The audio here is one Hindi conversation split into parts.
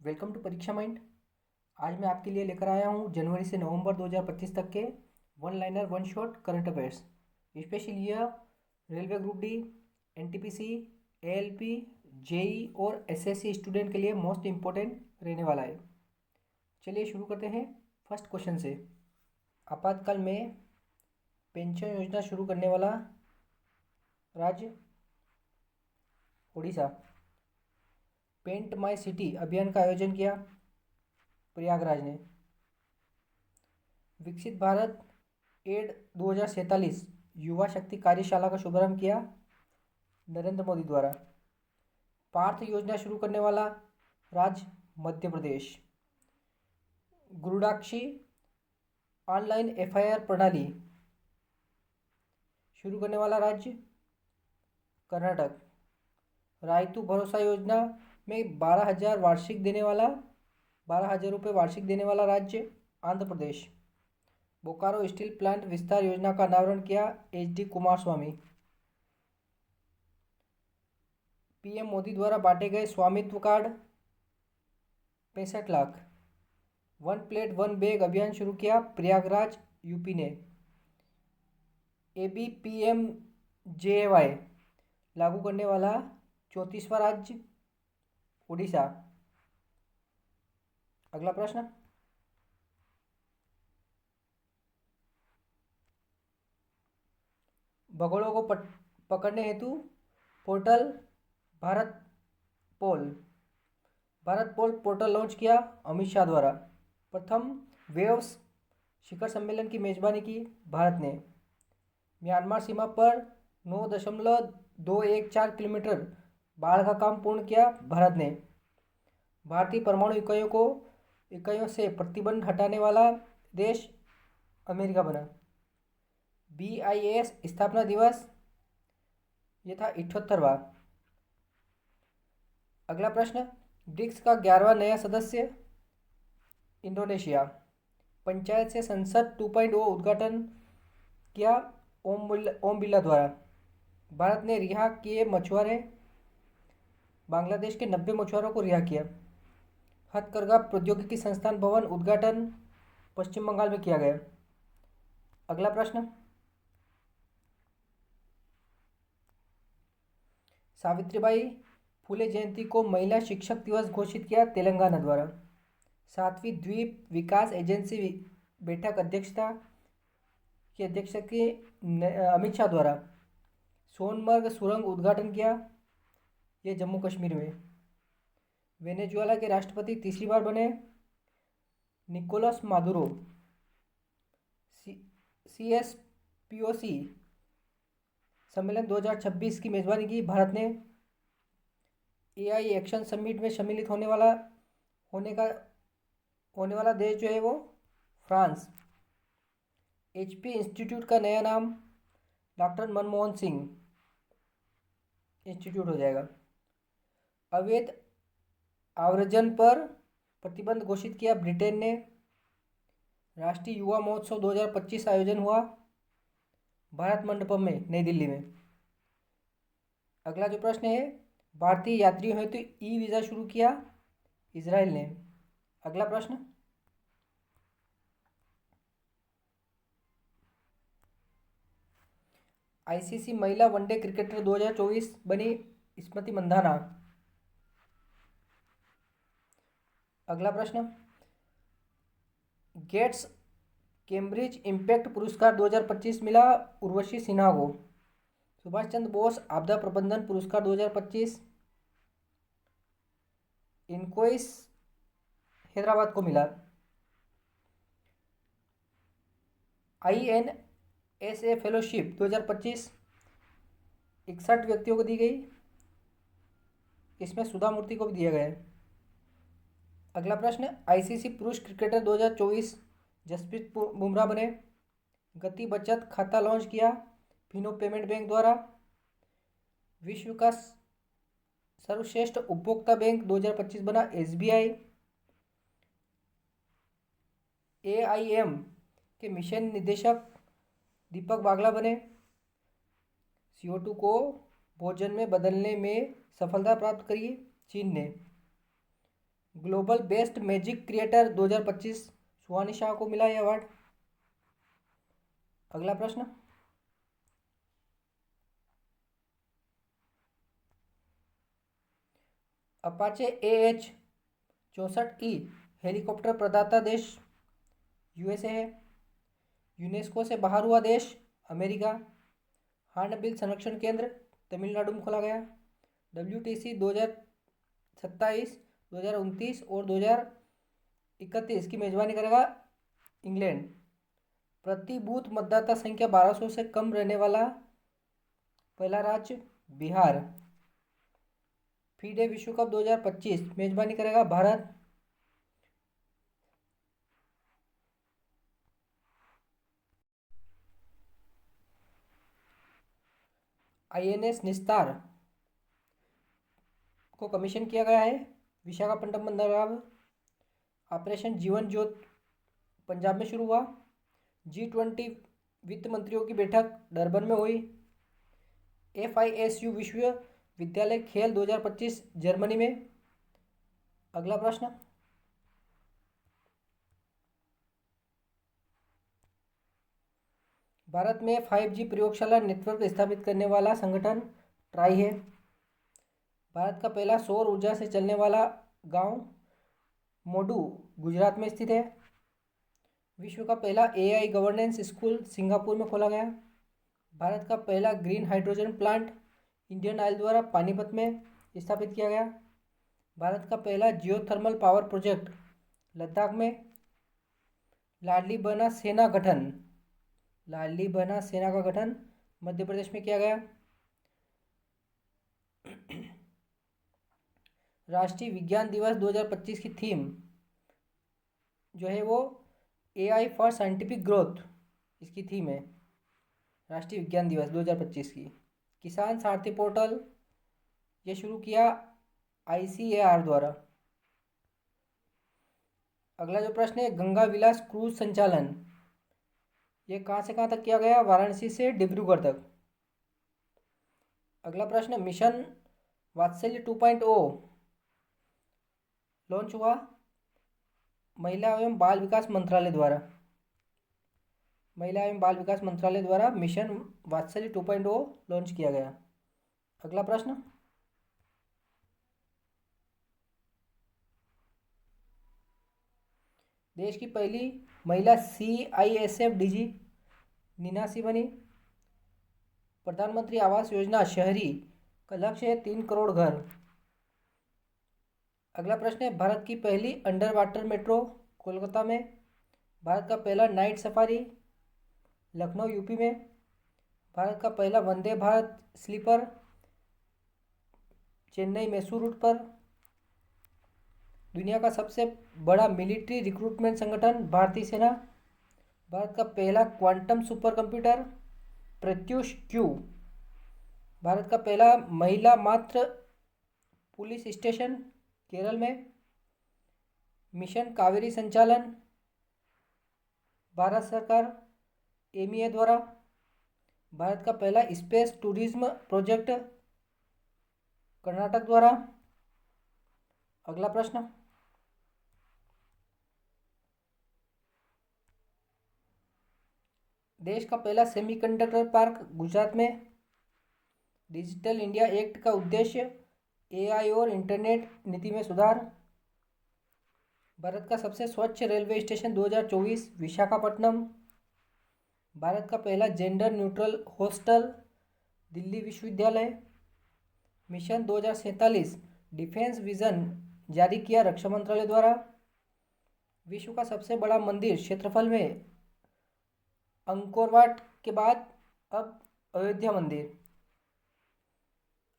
वेलकम टू परीक्षा माइंड। आज मैं आपके लिए लेकर आया हूँ जनवरी से नवंबर 2025 तक के one liner one shot current affairs. Specially यह railway group D, NTPC, ALP, JE और एसएससी स्टूडेंट के लिए मोस्ट इम्पोर्टेंट रहने वाला है। चलिए शुरू करते हैं फर्स्ट क्वेश्चन से। आपातकाल में पेंशन योजना शुरू करने वाला राज्य उड़ीसा। पेंट माई सिटी अभियान का आयोजन किया प्रयागराज ने। विकसित भारत एड 2047 युवा शक्ति कार्यशाला का शुभारंभ किया नरेंद्र मोदी द्वारा। पार्थ योजना शुरू करने वाला राज्य मध्य प्रदेश। गुरुडाक्षी ऑनलाइन एफआईआर प्रणाली शुरू करने वाला राज्य कर्नाटक। रायतू भरोसा योजना में 12,000 रुपये वार्षिक देने वाला राज्य आंध्र प्रदेश। बोकारो स्टील प्लांट विस्तार योजना का अनावरण किया एचडी कुमारस्वामी। पीएम मोदी द्वारा बांटे गए स्वामित्व card 65 lakh. One plate one bag अभियान शुरू किया प्रयागराज यूपी ने। एबीपीएमजेवाई लागू करने वाला 34वां राज्य उड़ीसा। अगला प्रश्न, भगोड़ों को पकड़ने हेतु पोर्टल भारत पोल पोर्टल लॉन्च किया अमित शाह द्वारा। प्रथम वेव्स शिखर सम्मेलन की मेजबानी की भारत ने। म्यांमार सीमा पर 9.214 किलोमीटर बाढ़ का काम पूर्ण किया भारत ने। भारतीय परमाणु इकाइयों से प्रतिबंध हटाने वाला देश अमेरिका बना। BIS स्थापना दिवस ये था 78वां। अगला प्रश्न, ब्रिक्स का 11वां नया सदस्य इंडोनेशिया। पंचायत से संसद 2.0 उद्घाटन किया ओम बिरला द्वारा। भारत ने रिहा किए मछुआरे, बांग्लादेश के 90 मछुआरों को रिहा किया। हथकरघा प्रौद्योगिकी संस्थान भवन उद्घाटन पश्चिम बंगाल में किया गया। अगला प्रश्न, सावित्रीबाई फुले जयंती को महिला शिक्षक दिवस घोषित किया तेलंगाना द्वारा। 7वीं द्वीप विकास एजेंसी बैठक की अध्यक्षता की अमित शाह द्वारा। सोनमर्ग सुरंग उद्घाटन किया ये जम्मू कश्मीर में। वेनेजुएला के राष्ट्रपति तीसरी बार बने निकोलस मादुरो। CSPOC सम्मेलन 2026 की मेजबानी की भारत ने। AI एक्शन समिट में सम्मिलित होने वाला देश जो है वो फ्रांस। HP इंस्टीट्यूट का नया नाम डॉक्टर मनमोहन सिंह इंस्टीट्यूट हो जाएगा। अवैध आव्रजन पर प्रतिबंध घोषित किया ब्रिटेन ने। राष्ट्रीय युवा महोत्सव 2025 आयोजन हुआ भारत मंडपम में नई दिल्ली में। अगला जो प्रश्न है, भारतीय यात्रियों हेतु ई वीज़ा शुरू किया इजराइल ने। अगला प्रश्न, ICC महिला वनडे क्रिकेटर 2024 बनी स्मृति मंधाना। अगला प्रश्न, गेट्स कैम्ब्रिज इम्पैक्ट पुरस्कार 2025 मिला उर्वशी सिन्हा को। सुभाष चंद्र बोस आपदा प्रबंधन पुरस्कार 2025 इनकोइस हैदराबाद को मिला। INSA फेलोशिप 2025 61 व्यक्तियों को दी गई। इसमें सुधा मूर्ति को भी दिया गया है। अगला प्रश्न, ICC पुरुष क्रिकेटर 2024 जसप्रीत बुमराह बने। गति बचत खाता लॉन्च किया फिनो पेमेंट बैंक द्वारा। विश्व का सर्वश्रेष्ठ उपभोक्ता बैंक 2025 बना SBI। AIM के मिशन निदेशक दीपक बागला बने। CO2 को भोजन में बदलने में सफलता प्राप्त करी चीन ने। ग्लोबल बेस्ट मैजिक क्रिएटर 2025 सुहानी शाह को मिला यह अवार्ड। अगला प्रश्न, अपाचे AH-64E हेलीकॉप्टर प्रदाता देश USA है। यूनेस्को से बाहर हुआ देश अमेरिका। हार्नबिल संरक्षण केंद्र तमिलनाडु में खोला गया। WTC 2027, 2029 और 2031 की मेजबानी करेगा इंग्लैंड। प्रति बूथ मतदाता संख्या 1200 से कम रहने वाला पहला राज्य बिहार। फीडे विश्व कप 2025 मेजबानी करेगा भारत। INS निस्तार को कमीशन किया गया है विशाखापट्टनम बंदरगाह। ऑपरेशन जीवन ज्योत पंजाब में शुरू हुआ। G20 वित्त मंत्रियों की बैठक डरबन में हुई। FISU विश्वविद्यालय खेल 2025 जर्मनी में। अगला प्रश्न, भारत में 5G प्रयोगशाला नेटवर्क स्थापित करने वाला संगठन ट्राई है। भारत का पहला सौर ऊर्जा से चलने वाला गांव मोडू गुजरात में स्थित है। विश्व का पहला AI गवर्नेंस स्कूल सिंगापुर में खोला गया। भारत का पहला green hydrogen plant Indian oil द्वारा पानीपत में स्थापित किया गया। भारत का पहला जियोथर्मल पावर प्रोजेक्ट लद्दाख में। लाडली बहना सेना का गठन मध्य प्रदेश में किया गया। राष्ट्रीय विज्ञान दिवस 2025 की थीम जो है वो AI फॉर साइंटिफिक ग्रोथ इसकी थीम है राष्ट्रीय विज्ञान दिवस 2025 की। किसान सारथी पोर्टल ये शुरू किया ICAR द्वारा। अगला जो प्रश्न है, गंगा विलास क्रूज संचालन ये कहाँ से कहाँ तक किया गया? वाराणसी से डिब्रूगढ़ तक। अगला प्रश्न, मिशन वात्सल्य 2.0 लॉन्च हुआ महिला एवं बाल विकास मंत्रालय द्वारा मिशन वात्सल्य 2.0 लॉन्च किया गया। अगला प्रश्न, देश की पहली महिला CISF DG नीनासी बनी। प्रधानमंत्री आवास योजना शहरी का लक्ष्य है 3 करोड़ घर। अगला प्रश्न है, भारत की पहली अंडर वाटर मेट्रो कोलकाता में। भारत का पहला नाइट सफारी लखनऊ UP में। भारत का पहला वंदे भारत स्लीपर चेन्नई मैसूर रूट पर। दुनिया का सबसे बड़ा मिलिट्री रिक्रूटमेंट संगठन भारतीय सेना। भारत का पहला quantum super computer Pratyush Q। Bharat का पहला महिला मात्र पुलिस स्टेशन केरल में। मिशन कावेरी संचालन भारत सरकार MEA द्वारा। भारत का पहला स्पेस टूरिज्म प्रोजेक्ट कर्नाटक द्वारा। अगला प्रश्न, देश का पहला सेमीकंडक्टर पार्क गुजरात में। डिजिटल इंडिया एक्ट का उद्देश्य AI और इंटरनेट नीति में सुधार। भारत का सबसे स्वच्छ रेलवे स्टेशन 2024 विशाखापट्टनम। भारत का पहला जेंडर न्यूट्रल हॉस्टल दिल्ली विश्वविद्यालय। मिशन 2047 डिफेंस विजन जारी किया रक्षा मंत्रालय द्वारा। विश्व का सबसे बड़ा मंदिर क्षेत्रफल में अंकोरवाट के बाद अब अयोध्या मंदिर।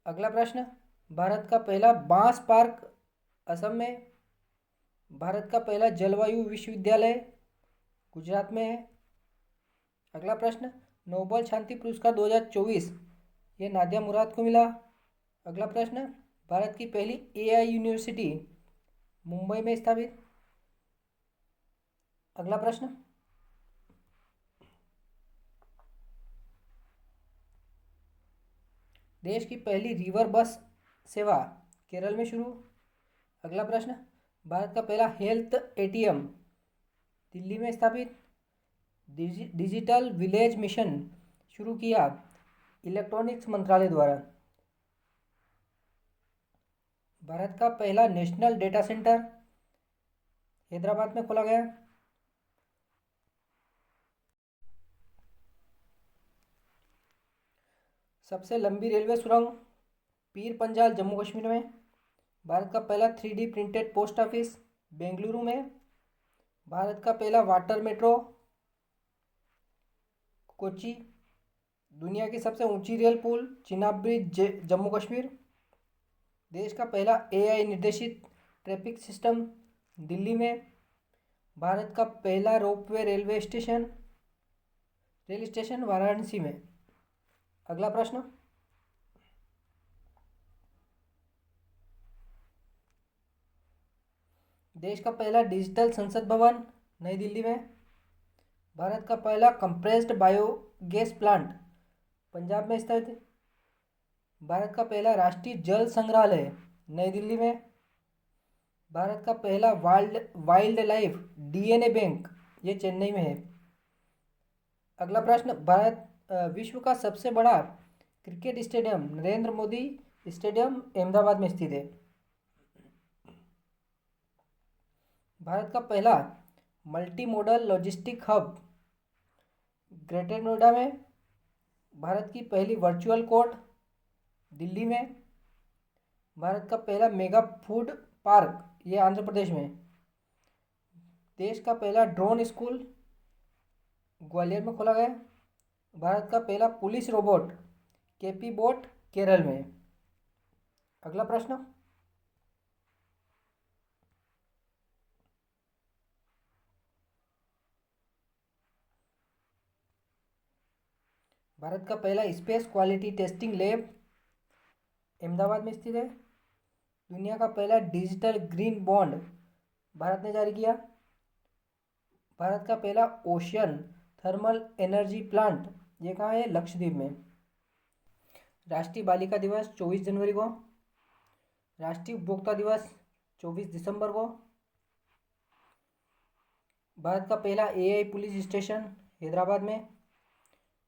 अगला प्रश्न, भारत का पहला बांस पार्क असम में। भारत का पहला जलवायु विश्वविद्यालय गुजरात में है। अगला प्रश्न, नोबेल शांति पुरस्कार 2024 ये नादिया मुराद को मिला। अगला प्रश्न, भारत की पहली AI यूनिवर्सिटी मुंबई में स्थापित। अगला प्रश्न, देश की पहली रिवर बस सेवा केरल में शुरू। अगला प्रश्न, भारत का पहला हेल्थ एटीएम दिल्ली में स्थापित। डिजिटल विलेज मिशन शुरू किया इलेक्ट्रॉनिक्स मंत्रालय द्वारा। भारत का पहला नेशनल डेटा सेंटर हैदराबाद में खोला गया। सबसे लंबी रेलवे सुरंग पीर पंजाल जम्मू कश्मीर में। भारत का पहला 3D printed post office Bengaluru में। भारत का पहला वाटर मेट्रो कोची। दुनिया की सबसे ऊंची रेल पुल चिनाब ब्रिज जम्मू कश्मीर। देश का पहला AI निर्देशित ट्रैफिक सिस्टम दिल्ली में। भारत का पहला रोपवे रेल स्टेशन वाराणसी में। अगला प्रश्न, देश का पहला डिजिटल संसद भवन नई दिल्ली में। भारत का पहला कंप्रेस्ड बायोगैस प्लांट पंजाब में स्थित। भारत का पहला राष्ट्रीय जल संग्रहालय नई दिल्ली में। भारत का पहला वाइल्ड लाइफ DNA बैंक ये चेन्नई में है। अगला प्रश्न, विश्व का सबसे बड़ा cricket stadium Narendra Modi stadium Ahmedabad में स्थित है। भारत का पहला multi modal logistic hub greater Noida में। भारत की पहली वर्चुअल कोर्ट दिल्ली में। भारत का पहला मेगा फूड पार्क ये आंध्र प्रदेश में। देश का पहला ड्रोन स्कूल ग्वालियर में खोला गया। भारत का पहला police robot KP boat Kerala में। अगला प्रश्न, भारत का पहला space quality testing lab Ahmedabad में स्थित है। दुनिया का पहला डिजिटल ग्रीन बॉन्ड भारत ने जारी किया। भारत का पहला ओशियन थर्मल एनर्जी प्लांट ये कहाँ है? लक्षद्वीप में। राष्ट्रीय बालिका दिवस 24 जनवरी को। राष्ट्रीय उपभोक्ता दिवस 24 दिसंबर को। भारत का पहला AI पुलिस स्टेशन हैदराबाद में।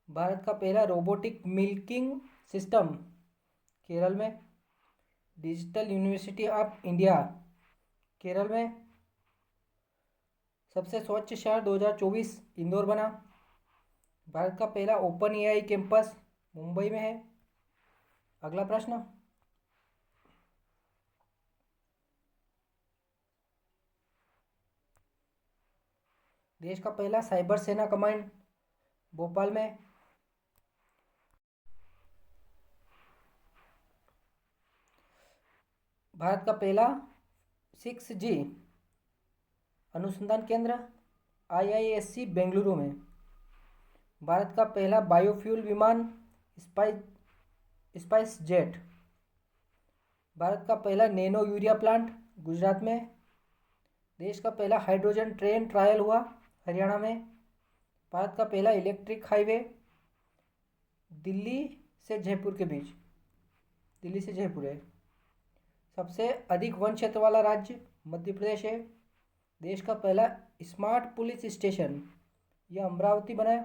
भारत का पहला रोबोटिक मिल्किंग सिस्टम केरल में। Digital university of India Kerala में। सबसे स्वच्छ शहर 2024 इंदौर बना। भारत का पहला ओपन AI कैंपस मुंबई में है। अगला प्रश्न, देश का पहला साइबर सेना कमांड भोपाल में। भारत का पहला 6G अनुसंधान केंद्र IISc बेंगलुरु में। भारत का पहला बायोफ्यूल विमान स्पाइस जेट। भारत का पहला नैनो यूरिया प्लांट गुजरात में। देश का पहला हाइड्रोजन ट्रेन ट्रायल हुआ हरियाणा में। भारत का पहला इलेक्ट्रिक हाईवे दिल्ली से जयपुर के बीच, दिल्ली से जयपुर है। सबसे अधिक वन क्षेत्र वाला राज्य मध्य प्रदेश है। देश का पहला स्मार्ट पुलिस स्टेशन यह अमरावती बना है।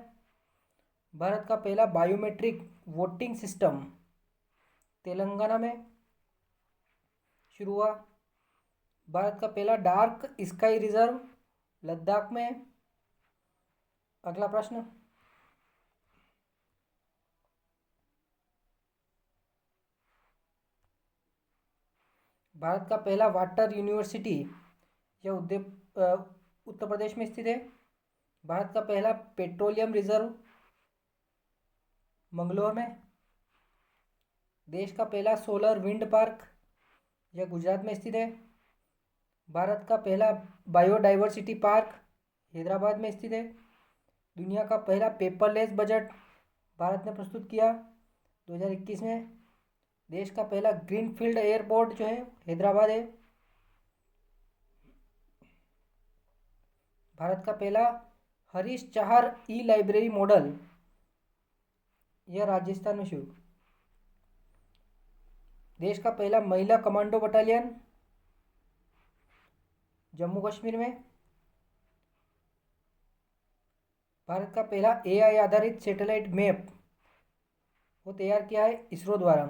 भारत का पहला बायोमेट्रिक वोटिंग सिस्टम तेलंगाना में शुरू हुआ। भारत का पहला डार्क स्काई रिजर्व लद्दाख में है। अगला प्रश्न, भारत का पहला वाटर यूनिवर्सिटी यह उत्तर प्रदेश में स्थित है। भारत का पहला पेट्रोलियम रिजर्व मंगलोर में। देश का पहला सोलर विंड पार्क यह गुजरात में स्थित है। भारत का पहला बायोडाइवर्सिटी पार्क हैदराबाद में स्थित है। दुनिया का पहला पेपरलेस बजट भारत ने प्रस्तुत किया 2021 में। देश का पहला ग्रीनफील्ड एयरपोर्ट जो है हैदराबाद है। भारत का पहला हरीश चाहर लाइब्रेरी मॉडल यह राजस्थान में शुरू। देश का पहला महिला कमांडो बटालियन जम्मू कश्मीर में। भारत का पहला एआई आधारित सैटेलाइट मैप वो तैयार किया है इसरो द्वारा।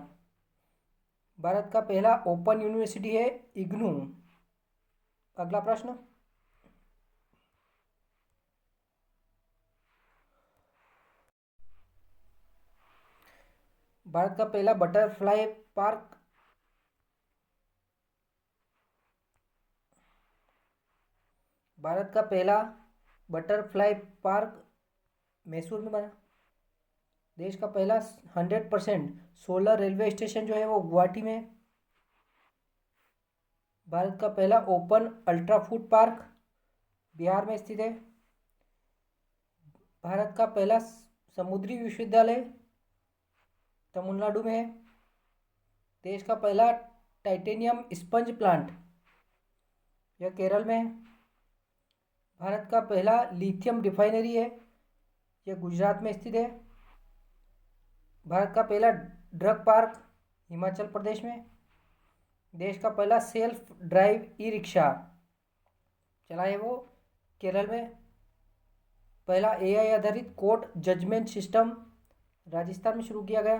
भारत का पहला ओपन यूनिवर्सिटी है इग्नू। अगला प्रश्न, भारत का पहला बटरफ्लाई पार्क भारत का पहला बटरफ्लाई पार्क मैसूर में बना। देश का पहला 100% सोलर रेलवे स्टेशन जो है वो गुवाहाटी में। भारत का पहला open ultra food park Bihar में स्थित है। भारत का पहला समुद्री विश्वविद्यालय तमिलनाडु में है। देश का पहला टाइटेनियम स्पंज प्लांट यह केरल में है। भारत का पहला लिथियम रिफाइनरी है यह गुजरात में स्थित है। भारत का पहला ड्रग पार्क हिमाचल प्रदेश में। देश का पहला सेल्फ ड्राइव ई रिक्शा चला है वो केरल में। पहला एआई आधारित कोर्ट जजमेंट सिस्टम राजस्थान में शुरू किया गया।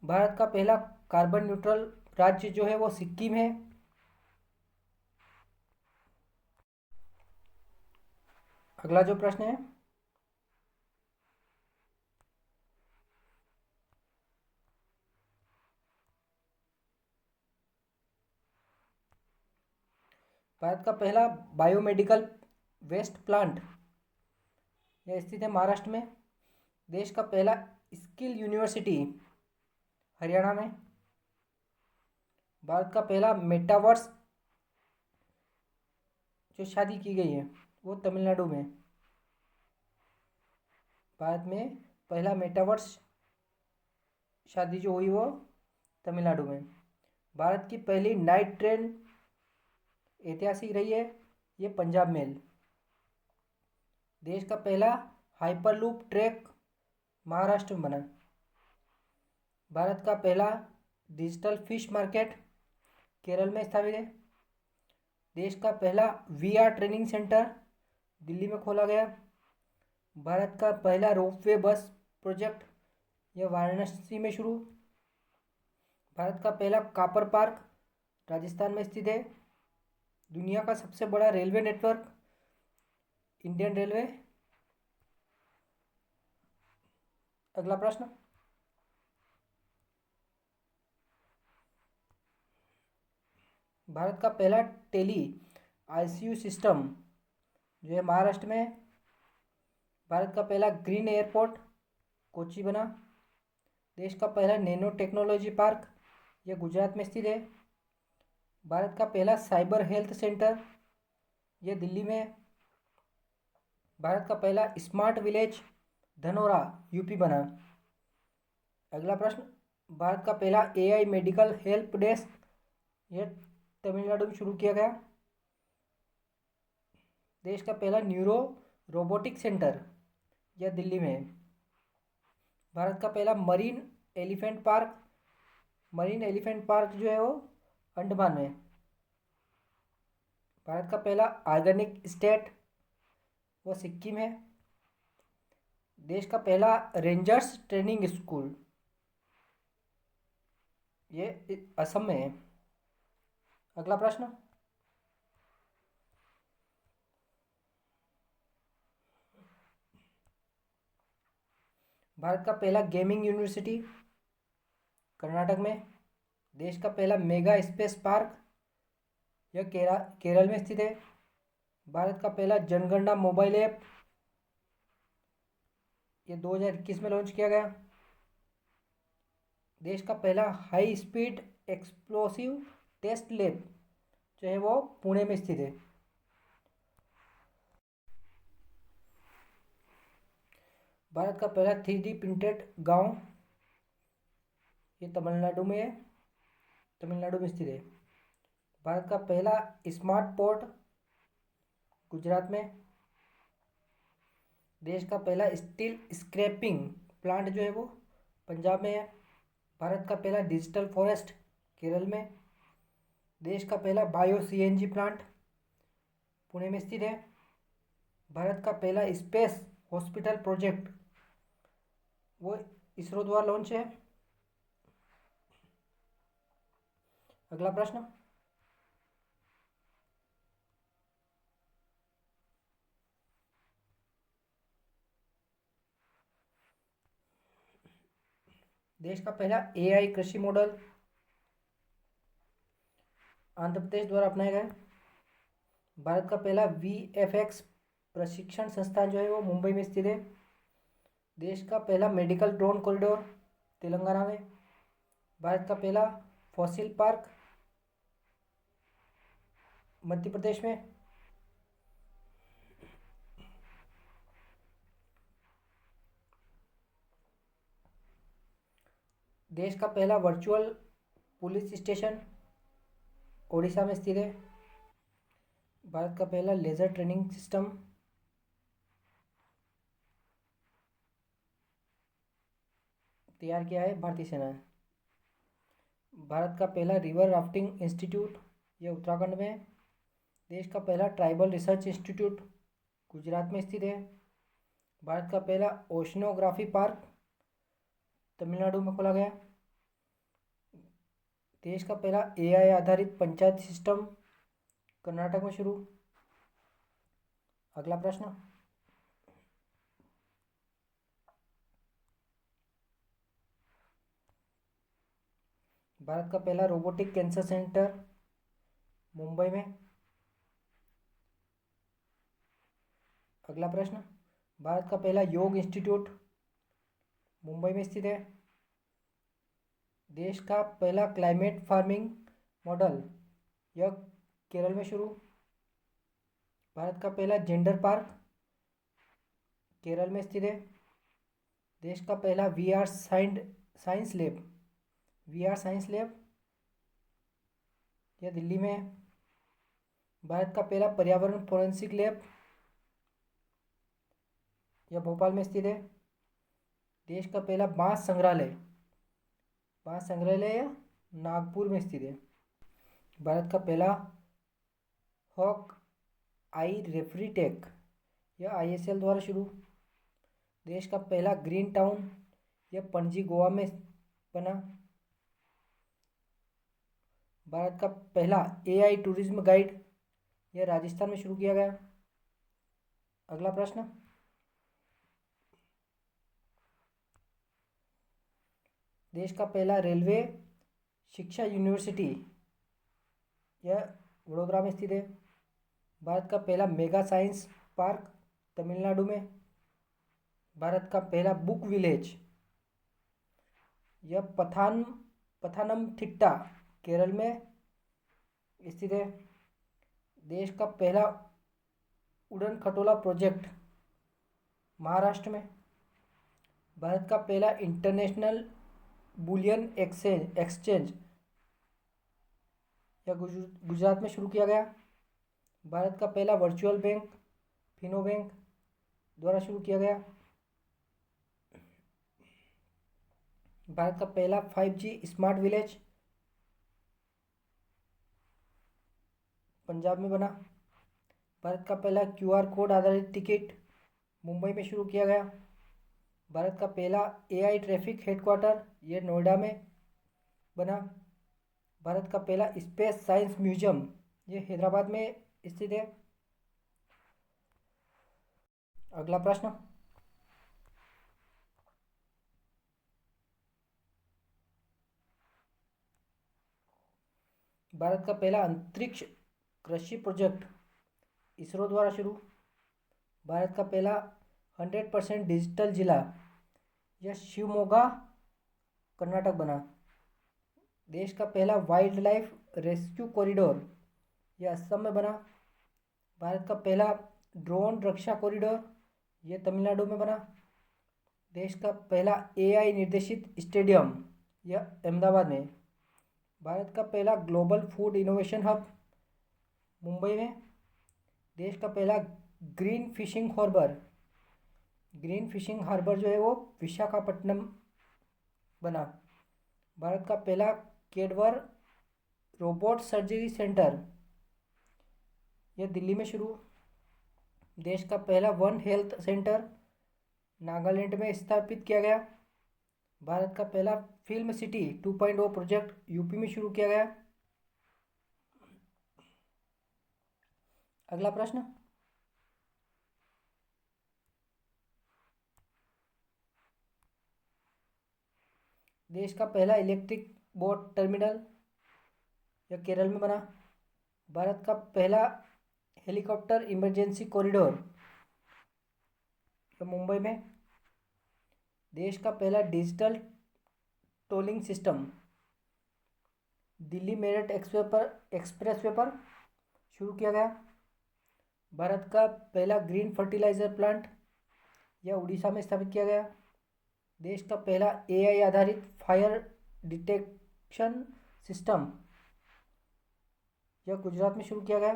भारत का पहला कार्बन न्यूट्रल राज्य जो है वो सिक्किम है। अगला जो प्रश्न है, भारत का पहला बायोमेडिकल वेस्ट प्लांट यह स्थित है महाराष्ट्र में। देश का पहला स्किल यूनिवर्सिटी हरियाणा में। भारत का पहला मेटावर्स जो शादी की गई है वो तमिलनाडु में। भारत में पहला मेटावर्स शादी जो हुई वो तमिलनाडु में। भारत की पहली नाइट ट्रेन ऐतिहासिक रही है ये पंजाब मेल। देश का पहला हाइपरलूप ट्रैक महाराष्ट्र में बना। भारत का पहला डिजिटल फिश मार्केट केरल में स्थापित है। देश का पहला वीआर ट्रेनिंग सेंटर दिल्ली में खोला गया। भारत का पहला रोपवे बस प्रोजेक्ट यह वाराणसी में शुरू। भारत का पहला कापर पार्क राजस्थान में स्थित है। दुनिया का सबसे बड़ा रेलवे नेटवर्क इंडियन रेलवे। अगला प्रश्न, भारत का पहला टेली आईसीयू सिस्टम जो है महाराष्ट्र में है। भारत का पहला ग्रीन एयरपोर्ट कोची बना। देश का पहला नैनो टेक्नोलॉजी पार्क यह गुजरात में स्थित है। भारत का पहला साइबर हेल्थ सेंटर यह दिल्ली में है। भारत का पहला स्मार्ट विलेज धनोरा यूपी बना। अगला प्रश्न, भारत का पहला एआई मेडिकल हेल्प डेस्क यह तमिलनाडु में शुरू किया गया। देश का पहला न्यूरो रोबोटिक सेंटर यह दिल्ली में है। भारत का पहला मरीन एलिफेंट पार्क जो है वो अंडमान में है। भारत का पहला ऑर्गेनिक स्टेट वो सिक्किम है। देश का पहला रेंजर्स ट्रेनिंग स्कूल ये असम में है। अगला प्रश्न, भारत का पहला गेमिंग यूनिवर्सिटी कर्नाटक में। देश का पहला मेगा स्पेस पार्क यह केरल में स्थित है। भारत का पहला जनगणना मोबाइल ऐप ये 2021 में लॉन्च किया गया। देश का पहला high speed explosive test lab जो है वो पुणे में स्थित है। भारत का पहला 3D प्रिंटेड गांव ये तमिलनाडु में है, तमिलनाडु में स्थित है। भारत का पहला स्मार्ट पोर्ट गुजरात में। देश का पहला स्टील स्क्रैपिंग प्लांट जो है वो पंजाब में है। भारत का पहला डिजिटल फॉरेस्ट केरल में। देश का पहला बायो सीएनजी प्लांट पुणे में स्थित है। भारत का पहला स्पेस हॉस्पिटल प्रोजेक्ट वो इसरो द्वारा लॉन्च है। अगला प्रश्न, देश का पहला एआई कृषि मॉडल आंध्र प्रदेश द्वारा अपनाया गया। भारत का पहला वीएफएक्स प्रशिक्षण संस्थान जो है वो मुंबई में स्थित है। देश का पहला मेडिकल ड्रोन कॉरिडोर तेलंगाना में। भारत का पहला फॉसिल पार्क मध्य प्रदेश में। देश का पहला वर्चुअल पुलिस स्टेशन ओडिशा में स्थित है। भारत का पहला लेजर ट्रेनिंग सिस्टम तैयार किया है भारतीय सेना ने। भारत का पहला रिवर राफ्टिंग इंस्टीट्यूट यह उत्तराखंड में है। देश का पहला ट्राइबल रिसर्च इंस्टीट्यूट गुजरात में स्थित है। भारत का पहला ओशनोग्राफी पार्क तमिलनाडु में खोला गया। देश का पहला एआई आधारित पंचायत सिस्टम कर्नाटक में शुरू। अगला प्रश्न, भारत का पहला रोबोटिक कैंसर सेंटर मुंबई में। अगला प्रश्न, भारत का पहला योग इंस्टीट्यूट मुंबई में स्थित है। देश का पहला क्लाइमेट फार्मिंग मॉडल यह केरल में शुरू। भारत का पहला जेंडर पार्क केरल में स्थित है। देश का पहला science lab VR science lab यह दिल्ली में है। भारत का पहला पर्यावरण फोरेंसिक लैब यह भोपाल में स्थित है। देश का पहला बांस संग्रहालय नागपुर में स्थित है। भारत का पहला हॉक आई रेफरी टेक यह आईएसएल द्वारा शुरू। देश का पहला ग्रीन टाउन यह पणजी गोवा में बना। भारत का पहला एआई टूरिज्म गाइड यह राजस्थान में शुरू किया गया। अगला प्रश्न, देश का पहला रेलवे शिक्षा यूनिवर्सिटी यह वडोदरा में स्थित है। भारत का पहला मेगा साइंस पार्क तमिलनाडु में। भारत का पहला बुक विलेज यह पथानमथिट्टा केरल में स्थित है। देश का पहला उड़न खटोला प्रोजेक्ट महाराष्ट्र में। भारत का पहला इंटरनेशनल बुलियन एक्सचेंज यह गुजरात में शुरू किया गया। भारत का पहला वर्चुअल बैंक फिनो बैंक द्वारा शुरू किया गया। भारत का पहला 5G स्मार्ट विलेज पंजाब में बना। भारत का पहला क्यूआर कोड आधारित टिकट मुंबई में शुरू किया गया। भारत का पहला एआई ट्रैफिक हेडक्वार्टर यह नोएडा में बना। भारत का पहला स्पेस साइंस म्यूजियम ये हैदराबाद में स्थित है। अगला प्रश्न, भारत का पहला अंतरिक्ष कृषि प्रोजेक्ट इसरो द्वारा शुरू। भारत का पहला 100% डिजिटल जिला यह शिवमोगा कर्नाटक बना। देश का पहला वाइल्ड लाइफ रेस्क्यू कॉरिडोर यह असम में बना। भारत का पहला ड्रोन रक्षा कॉरिडोर यह तमिलनाडु में बना। देश का पहला एआई निर्देशित स्टेडियम यह अहमदाबाद में। भारत का पहला global food innovation hub Mumbai में। देश का पहला ग्रीन फिशिंग हार्बर जो है वो विशाखापट्टनम बना। भारत का पहला केडवर रोबोट सर्जरी सेंटर यह दिल्ली में शुरू। देश का पहला वन हेल्थ सेंटर नागालैंड में स्थापित किया गया। भारत का पहला फिल्म सिटी 2.0 प्रोजेक्ट यूपी में शुरू किया गया। अगला प्रश्न, देश का पहला इलेक्ट्रिक बोट टर्मिनल यह केरल में बना। भारत का पहला हेलीकॉप्टर इमरजेंसी कॉरिडोर यह मुंबई में। देश का पहला digital tolling system Delhi Meerut expressway पर शुरू किया गया। भारत का पहला ग्रीन फर्टिलाइजर प्लांट यह उड़ीसा में स्थापित किया गया। देश का पहला एआई आधारित फायर डिटेक्शन सिस्टम यह गुजरात में शुरू किया गया।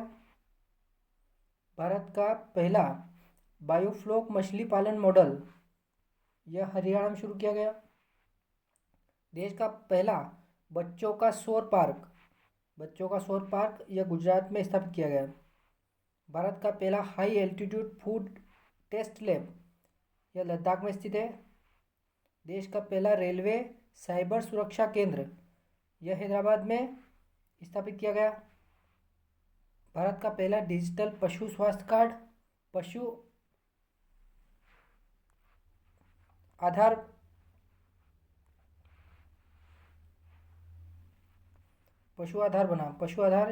भारत का पहला बायोफ्लोक मछली पालन मॉडल यह हरियाणा में शुरू किया गया। देश का पहला बच्चों का सौर पार्क यह गुजरात में स्थापित किया गया। भारत का पहला high altitude food test lab यह लद्दाख में स्थित है। देश का पहला रेलवे साइबर सुरक्षा केंद्र यह हैदराबाद में स्थापित किया गया। भारत का पहला डिजिटल पशु स्वास्थ्य कार्ड पशु आधार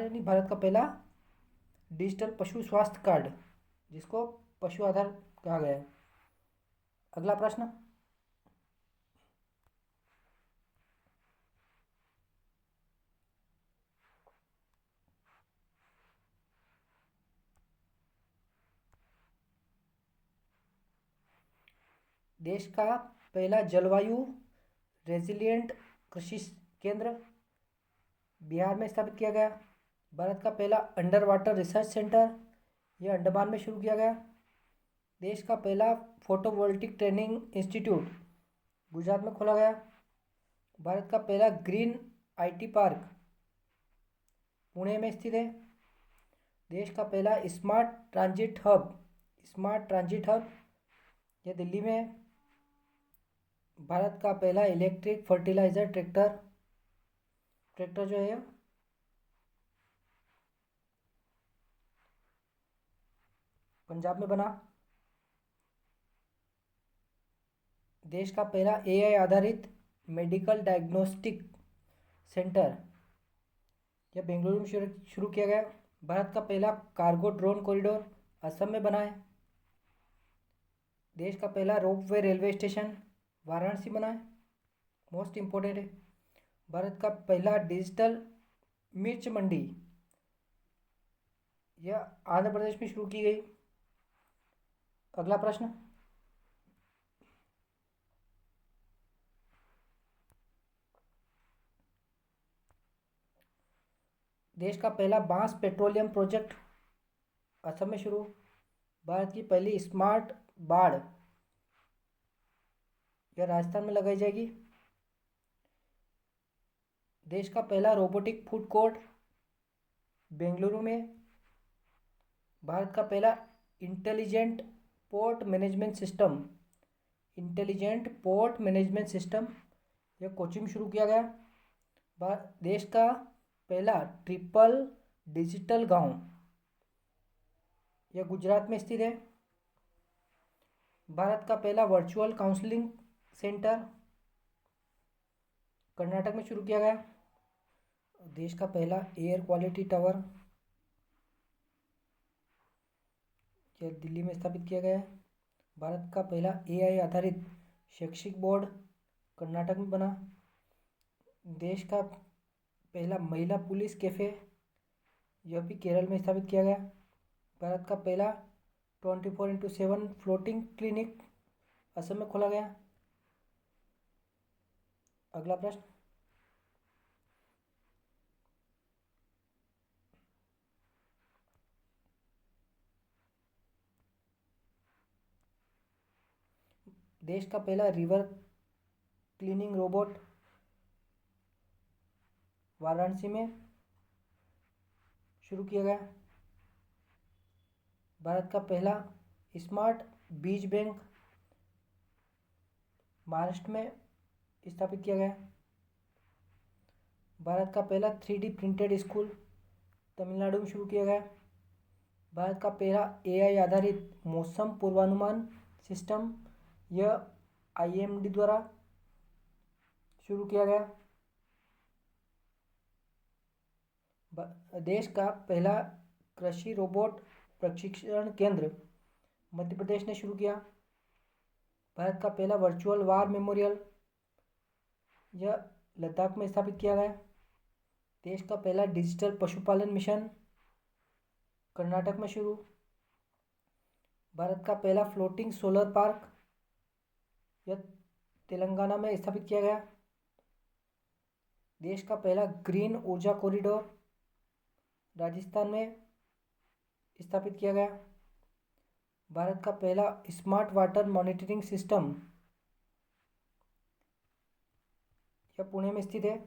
यानी भारत का पहला डिजिटल पशु स्वास्थ्य कार्ड जिसको पशु आधार कहा गया है। अगला प्रश्न, देश का पहला जलवायु रेजिलिएंट कृषि केंद्र बिहार में स्थापित किया गया। भारत का पहला अंडर वाटर रिसर्च सेंटर यह अंडमान में शुरू किया गया। देश का पहला फोटोवोल्टिक ट्रेनिंग इंस्टीट्यूट गुजरात में खोला गया। भारत का पहला ग्रीन आईटी पार्क पुणे में स्थित है। देश का पहला स्मार्ट ट्रांजिट हब यह दिल्ली में है। भारत का पहला इलेक्ट्रिक फर्टिलाइजर ट्रैक्टर जो है पंजाब में बना। देश का पहला एआई आधारित मेडिकल डायग्नोस्टिक सेंटर यह बेंगलुरु में शुरू किया गया। भारत का पहला कार्गो ड्रोन कॉरिडोर असम में बना है। देश का पहला रोपवे रेलवे स्टेशन वाराणसी बना है, मोस्ट इम्पोर्टेंट है। भारत का पहला डिजिटल मिर्च मंडी यह आंध्र प्रदेश में शुरू की गई। अगला प्रश्न, देश का पहला बांस पेट्रोलियम प्रोजेक्ट असम में शुरू। भारत की पहली स्मार्ट बाड़ यह राजस्थान में लगाई जाएगी। देश का पहला रोबोटिक फूड कोर्ट बेंगलुरु में। भारत का पहला इंटेलिजेंट पोर्ट मैनेजमेंट सिस्टम यह कोच्चि में शुरू किया गया। देश का पहला ट्रिपल डिजिटल गांव यह गुजरात में स्थित है। भारत का पहला वर्चुअल काउंसलिंग सेंटर कर्नाटक में शुरू किया गया। देश का पहला एयर क्वालिटी टावर यह दिल्ली में स्थापित किया गया है। भारत का पहला एआई आधारित शैक्षिक बोर्ड कर्नाटक में बना। देश का पहला महिला पुलिस कैफे यह भी केरल में स्थापित किया गया। भारत का पहला 24/7 फ्लोटिंग क्लिनिक असम में खोला गया। अगला प्रश्न, देश का पहला रिवर क्लीनिंग रोबोट वाराणसी में शुरू किया गया। भारत का पहला स्मार्ट बीज बैंक महाराष्ट्र में स्थापित किया गया। भारत का पहला 3D प्रिंटेड स्कूल तमिलनाडु में शुरू किया गया। भारत का पहला AI आधारित मौसम पूर्वानुमान सिस्टम यह IMD द्वारा शुरू किया गया। देश का पहला कृषि रोबोट प्रशिक्षण केंद्र मध्य प्रदेश ने शुरू किया। भारत का पहला वर्चुअल वार मेमोरियल यह लद्दाख में स्थापित किया गया। देश का पहला डिजिटल पशुपालन मिशन कर्नाटक में शुरू। भारत का पहला फ्लोटिंग सोलर पार्क यह तेलंगाना में स्थापित किया गया। देश का पहला ग्रीन ऊर्जा कॉरिडोर राजस्थान में स्थापित किया गया। भारत का पहला स्मार्ट वाटर मॉनिटरिंग सिस्टम यह पुणे में स्थित है।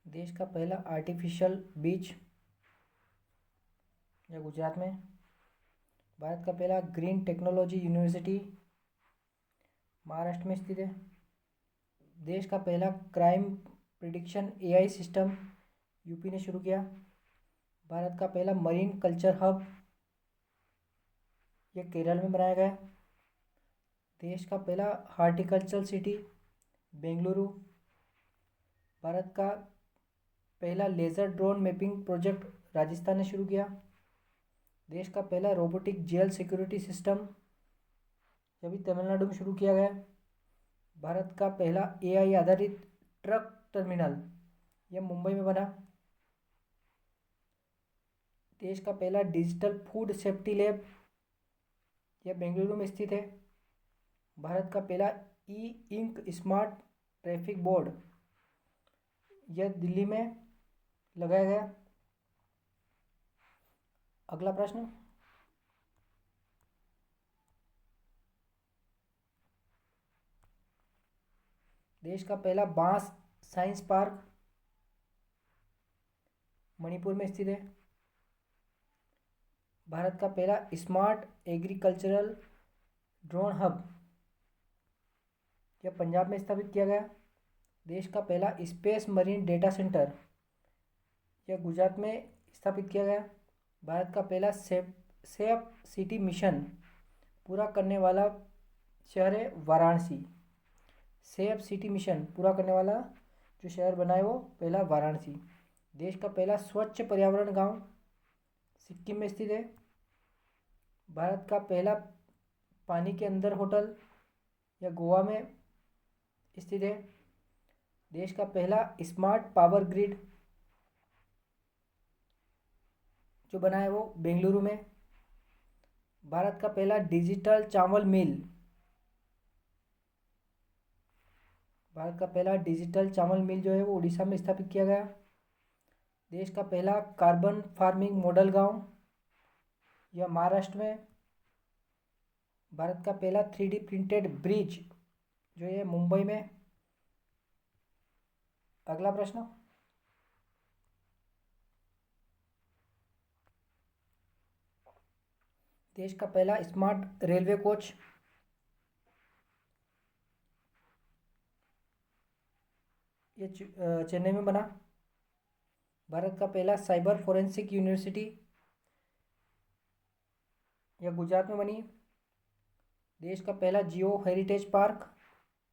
देश का पहला आर्टिफिशियल बीच यह गुजरात में। भारत का पहला ग्रीन टेक्नोलॉजी यूनिवर्सिटी महाराष्ट्र में स्थित है। देश का पहला crime prediction AI system UP ने शुरू किया। भारत का पहला मरीन कल्चर हब यह केरल में बनाया गया। देश का पहला हॉर्टिकल्चरल सिटी बेंगलुरु। भारत का पहला laser drone mapping project Rajasthan ने शुरू किया। देश का पहला रोबोटिक जेल सिक्योरिटी सिस्टम यह भी तमिलनाडु में शुरू किया गया। भारत का पहला AI आधारित ट्रक टर्मिनल यह मुंबई में बना। देश का पहला डिजिटल फूड सेफ्टी लैब यह बेंगलुरु में स्थित है। भारत का पहला E-इंक स्मार्ट ट्रैफिक बोर्ड यह दिल्ली में लगाया गया। अगला प्रश्न, देश का पहला बांस साइंस पार्क मणिपुर में स्थित है। भारत का पहला स्मार्ट एग्रीकल्चरल ड्रोन हब यह पंजाब में स्थापित किया गया। देश का पहला स्पेस मरीन डेटा सेंटर यह गुजरात में स्थापित किया गया। भारत का पहला सेफ सिटी मिशन पूरा करने वाला शहर है वाराणसी। सेफ सिटी मिशन पूरा करने वाला जो शहर बना है वो पहला वाराणसी। देश का पहला स्वच्छ पर्यावरण गांव सिक्किम में स्थित है। भारत का पहला पानी के अंदर होटल यह गोवा में स्थित है। देश का पहला स्मार्ट पावर ग्रिड जो बना है वो बेंगलुरु में। भारत का पहला डिजिटल चावल मिल जो है वो उड़ीसा में स्थापित किया गया। देश का पहला कार्बन फार्मिंग मॉडल गांव यह महाराष्ट्र में। भारत का पहला 3D प्रिंटेड ब्रिज जो है मुंबई में। अगला प्रश्न, देश का पहला स्मार्ट रेलवे कोच ये चेन्नई में बना। भारत का पहला साइबर फोरेंसिक यूनिवर्सिटी यह गुजरात में बनी। देश का पहला जियो हेरिटेज पार्क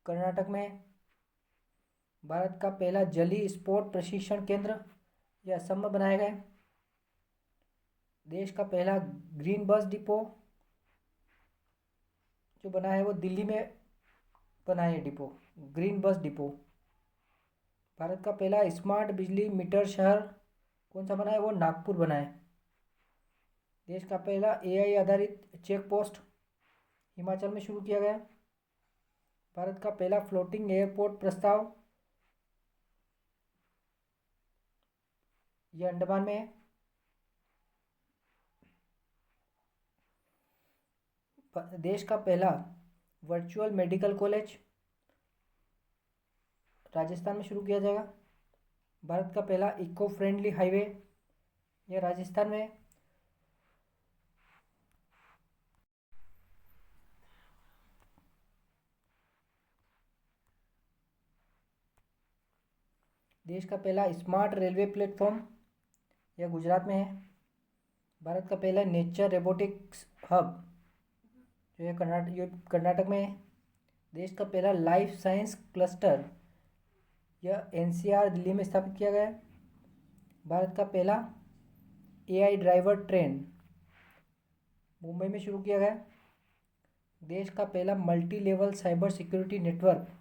कर्नाटक में है। भारत का पहला जलीय स्पोर्ट प्रशिक्षण केंद्र यह असम में बनाया गया। देश का पहला ग्रीन बस डिपो जो बना है वो दिल्ली में बना है depot, green bus depot. Bharat का पहला स्मार्ट बिजली मीटर शहर कौन सा बना है वो नागपुर बना है। देश का पहला AI आधारित चेक पोस्ट हिमाचल में शुरू किया गया। भारत का पहला फ्लोटिंग एयरपोर्ट प्रस्ताव यह अंडमान में है। देश का पहला वर्चुअल मेडिकल कॉलेज राजस्थान में शुरू किया जाएगा। भारत का पहला इको फ्रेंडली हाईवे यह राजस्थान में। देश का पहला स्मार्ट रेलवे प्लेटफॉर्म यह गुजरात में है। भारत का पहला नेचर रोबोटिक्स हब जो है कर्नाटक में है। देश का पहला लाइफ साइंस क्लस्टर यह एनसीआर दिल्ली में स्थापित किया गया है। भारत का पहला एआई ड्राइवर ट्रेन मुंबई में शुरू किया गया है। देश का पहला multi level cyber security network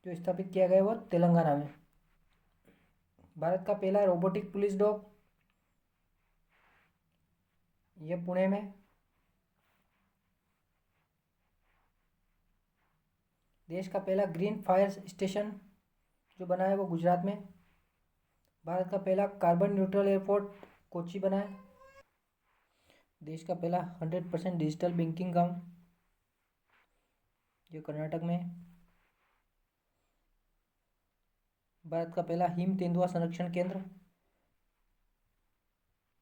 जो स्थापित किया गया है वो तेलंगाना में। भारत का पहला रोबोटिक पुलिस डॉग यह पुणे में। देश का पहला ग्रीन फायर स्टेशन जो बना है वो गुजरात में। भारत का पहला कार्बन न्यूट्रल एयरपोर्ट कोच्चि बना है। देश का पहला 100% डिजिटल बैंकिंग गांव जो कर्नाटक में है। भारत का पहला हिम तेंदुआ संरक्षण केंद्र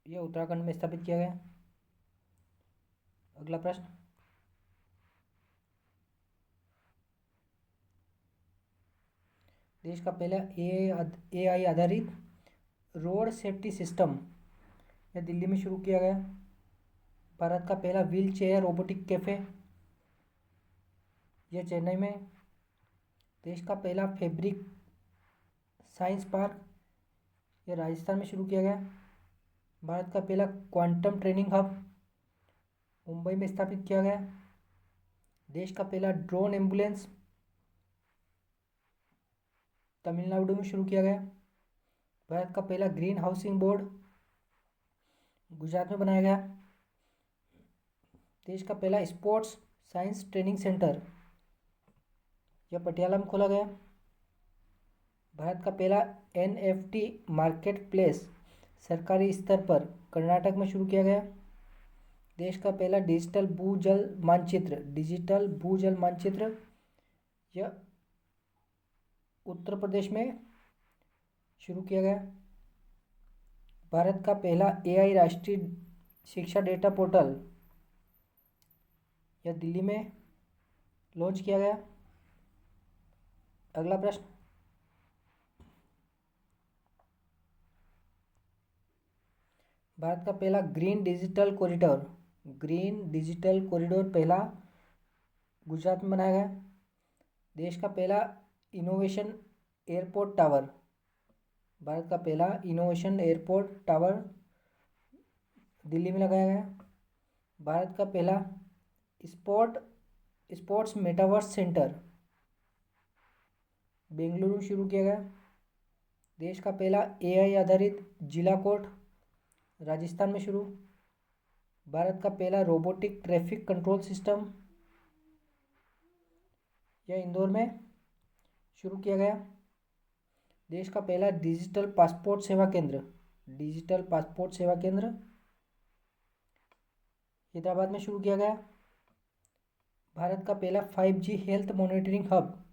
यह उत्तराखंड में स्थापित किया गया। अगला प्रश्न, देश का पहला एआई आधारित रोड सेफ्टी सिस्टम यह दिल्ली में शुरू किया गया। भारत का पहला व्हील चेयर रोबोटिक कैफे यह चेन्नई में। देश का पहला फैब्रिक साइंस पार्क यह राजस्थान में शुरू किया गया। भारत का पहला क्वांटम ट्रेनिंग हब मुंबई में स्थापित किया गया। देश का पहला ड्रोन एम्बुलेंस तमिलनाडु में शुरू किया गया। भारत का पहला ग्रीन हाउसिंग बोर्ड गुजरात में बनाया गया। देश का पहला स्पोर्ट्स साइंस ट्रेनिंग सेंटर यह पटियाला में खोला गया। भारत का पहला एनएफटी मार्केट प्लेस सरकारी स्तर पर कर्नाटक में शुरू किया गया। देश का पहला डिजिटल भूजल मानचित्र यह उत्तर प्रदेश में शुरू किया गया। भारत का पहला एआई राष्ट्रीय शिक्षा डेटा पोर्टल यह दिल्ली में लॉन्च किया गया। अगला प्रश्न, भारत का पहला ग्रीन डिजिटल कॉरिडोर पहला गुजरात में बनाया गया। देश का पहला इनोवेशन एयरपोर्ट टावर भारत का पहला इनोवेशन एयरपोर्ट टावर दिल्ली में लगाया गया। भारत का पहला स्पोर्ट्स मेटावर्स सेंटर बेंगलुरु में शुरू किया गया। देश का पहला एआई आधारित जिला कोर्ट राजस्थान में शुरू। भारत का पहला रोबोटिक ट्रैफिक कंट्रोल सिस्टम यह इंदौर में शुरू किया गया। देश का पहला डिजिटल पासपोर्ट सेवा केंद्र हैदराबाद में शुरू किया गया। भारत का पहला 5G health monitoring hub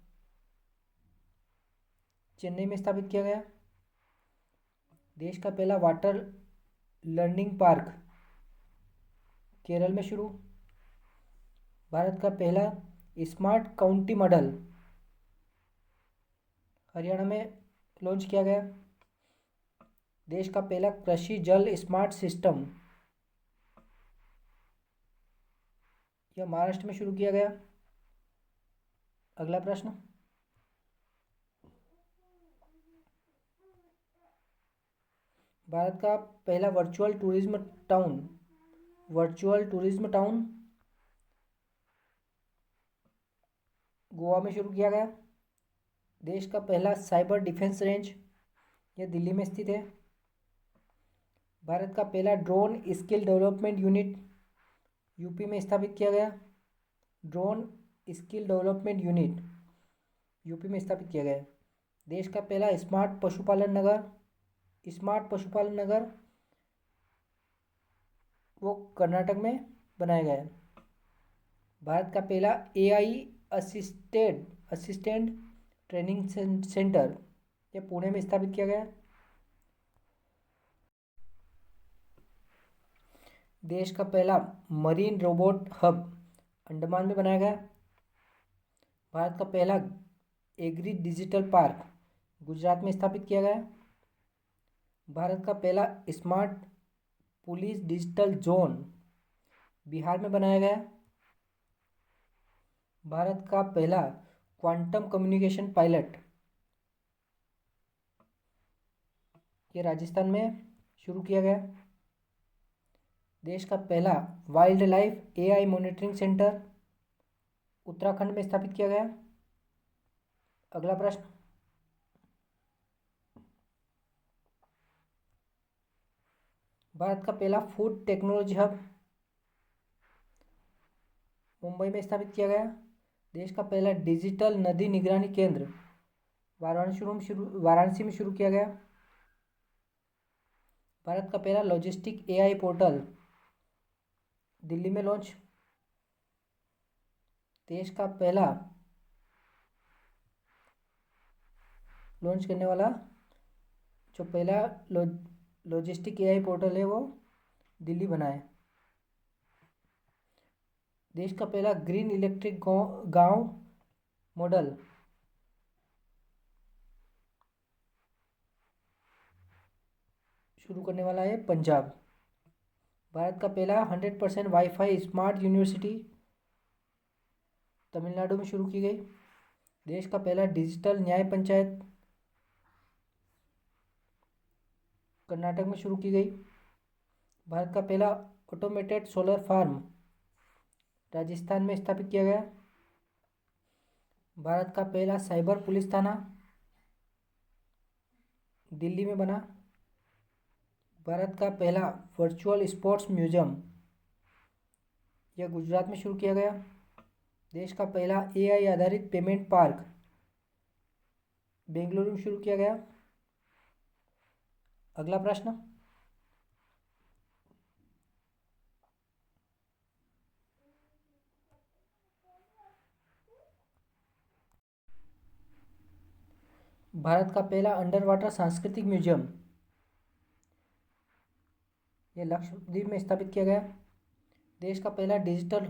Chennai में स्थापित किया गया। देश का पहला वाटर लर्निंग पार्क केरल में शुरू। भारत का पहला स्मार्ट काउंटी मॉडल हरियाणा में लॉन्च किया गया। देश का पहला कृषि जल स्मार्ट सिस्टम यह महाराष्ट्र में शुरू किया गया। अगला प्रश्न, भारत का पहला वर्चुअल टूरिज्म टाउन गोवा में शुरू किया गया। देश का पहला साइबर डिफेंस रेंज यह दिल्ली में स्थित है। भारत का पहला drone skill development unit UP में स्थापित किया गया। Drone skill development unit UP में स्थापित किया गया। देश का पहला स्मार्ट पशुपालन नगर वो कर्नाटक में बनाया गया है। भारत का पहला एआई असिस्टेंट ट्रेनिंग सेंटर ये पुणे में स्थापित किया गया। देश का पहला मरीन रोबोट हब अंडमान में बनाया गया। भारत का पहला एग्री डिजिटल पार्क गुजरात में स्थापित किया गया। भारत का पहला smart police digital zone Bihar में बनाया गया। भारत का पहला क्वांटम कम्युनिकेशन पायलट ये राजस्थान में शुरू किया गया। देश का पहला wild life AI monitoring centre Uttarakhand में स्थापित किया गया। अगला प्रश्न, भारत का पहला फूड टेक्नोलॉजी हब मुंबई में स्थापित किया गया। देश का पहला डिजिटल नदी निगरानी केंद्र वाराणसी में शुरू किया गया। भारत का पहला लॉजिस्टिक एआई पोर्टल दिल्ली में लॉन्च। देश का पहला लॉन्च करने वाला जो पहला लॉजिस्टिक एआई पोर्टल है वो दिल्ली बना है। देश का पहला ग्रीन इलेक्ट्रिक गांव मॉडल शुरू करने वाला है पंजाब। भारत का पहला 100% वाईफाई स्मार्ट यूनिवर्सिटी तमिलनाडु में शुरू की गई। देश का पहला डिजिटल न्याय पंचायत कर्नाटक में शुरू की गई। भारत का पहला ऑटोमेटेड सोलर फार्म राजस्थान में स्थापित किया गया। भारत का पहला साइबर पुलिस थाना दिल्ली में बना। भारत का पहला वर्चुअल स्पोर्ट्स म्यूजियम यह गुजरात में शुरू किया गया। देश का पहला एआई आधारित पेमेंट पार्क बेंगलुरु में शुरू किया गया। अगला प्रश्न, भारत का पहला अंडर वाटर सांस्कृतिक म्यूजियम यह लक्षद्वीप में स्थापित किया गया। देश का पहला डिजिटल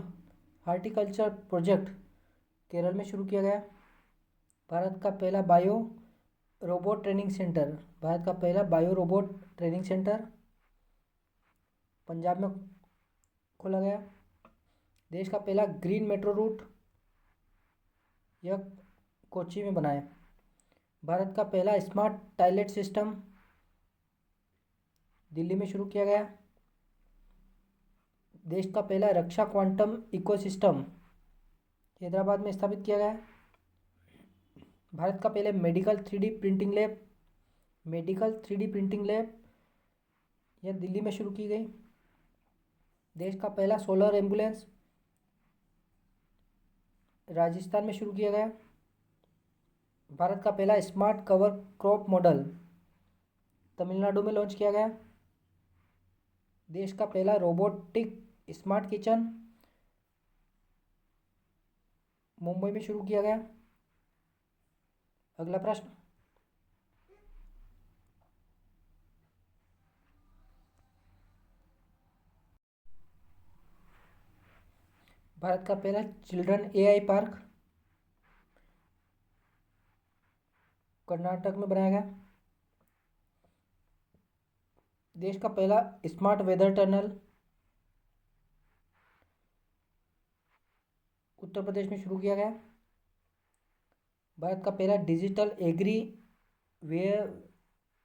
हॉर्टिकल्चर प्रोजेक्ट केरल में शुरू किया गया। भारत का पहला bio robot training centre Punjab में खोला गया। देश का पहला ग्रीन मेट्रो रूट यह कोच्चि में बना है। भारत का पहला स्मार्ट टॉयलेट सिस्टम दिल्ली में शुरू किया गया। देश का पहला रक्षा क्वांटम इकोसिस्टम हैदराबाद में स्थापित किया गया। भारत का पहले मेडिकल 3D प्रिंटिंग लैब यह दिल्ली में शुरू की गई। देश का पहला सोलर एम्बुलेंस राजस्थान में शुरू किया गया। भारत का पहला smart cover crop model Tamil Nadu में लॉन्च किया गया। देश का पहला रोबोटिक स्मार्ट किचन मुंबई में शुरू किया गया। अगला प्रश्न, भारत का पहला चिल्ड्रन एआई पार्क कर्नाटक में बनाया गया। देश का पहला स्मार्ट वेदर टनल उत्तर प्रदेश में शुरू किया गया। भारत का पहला digital agree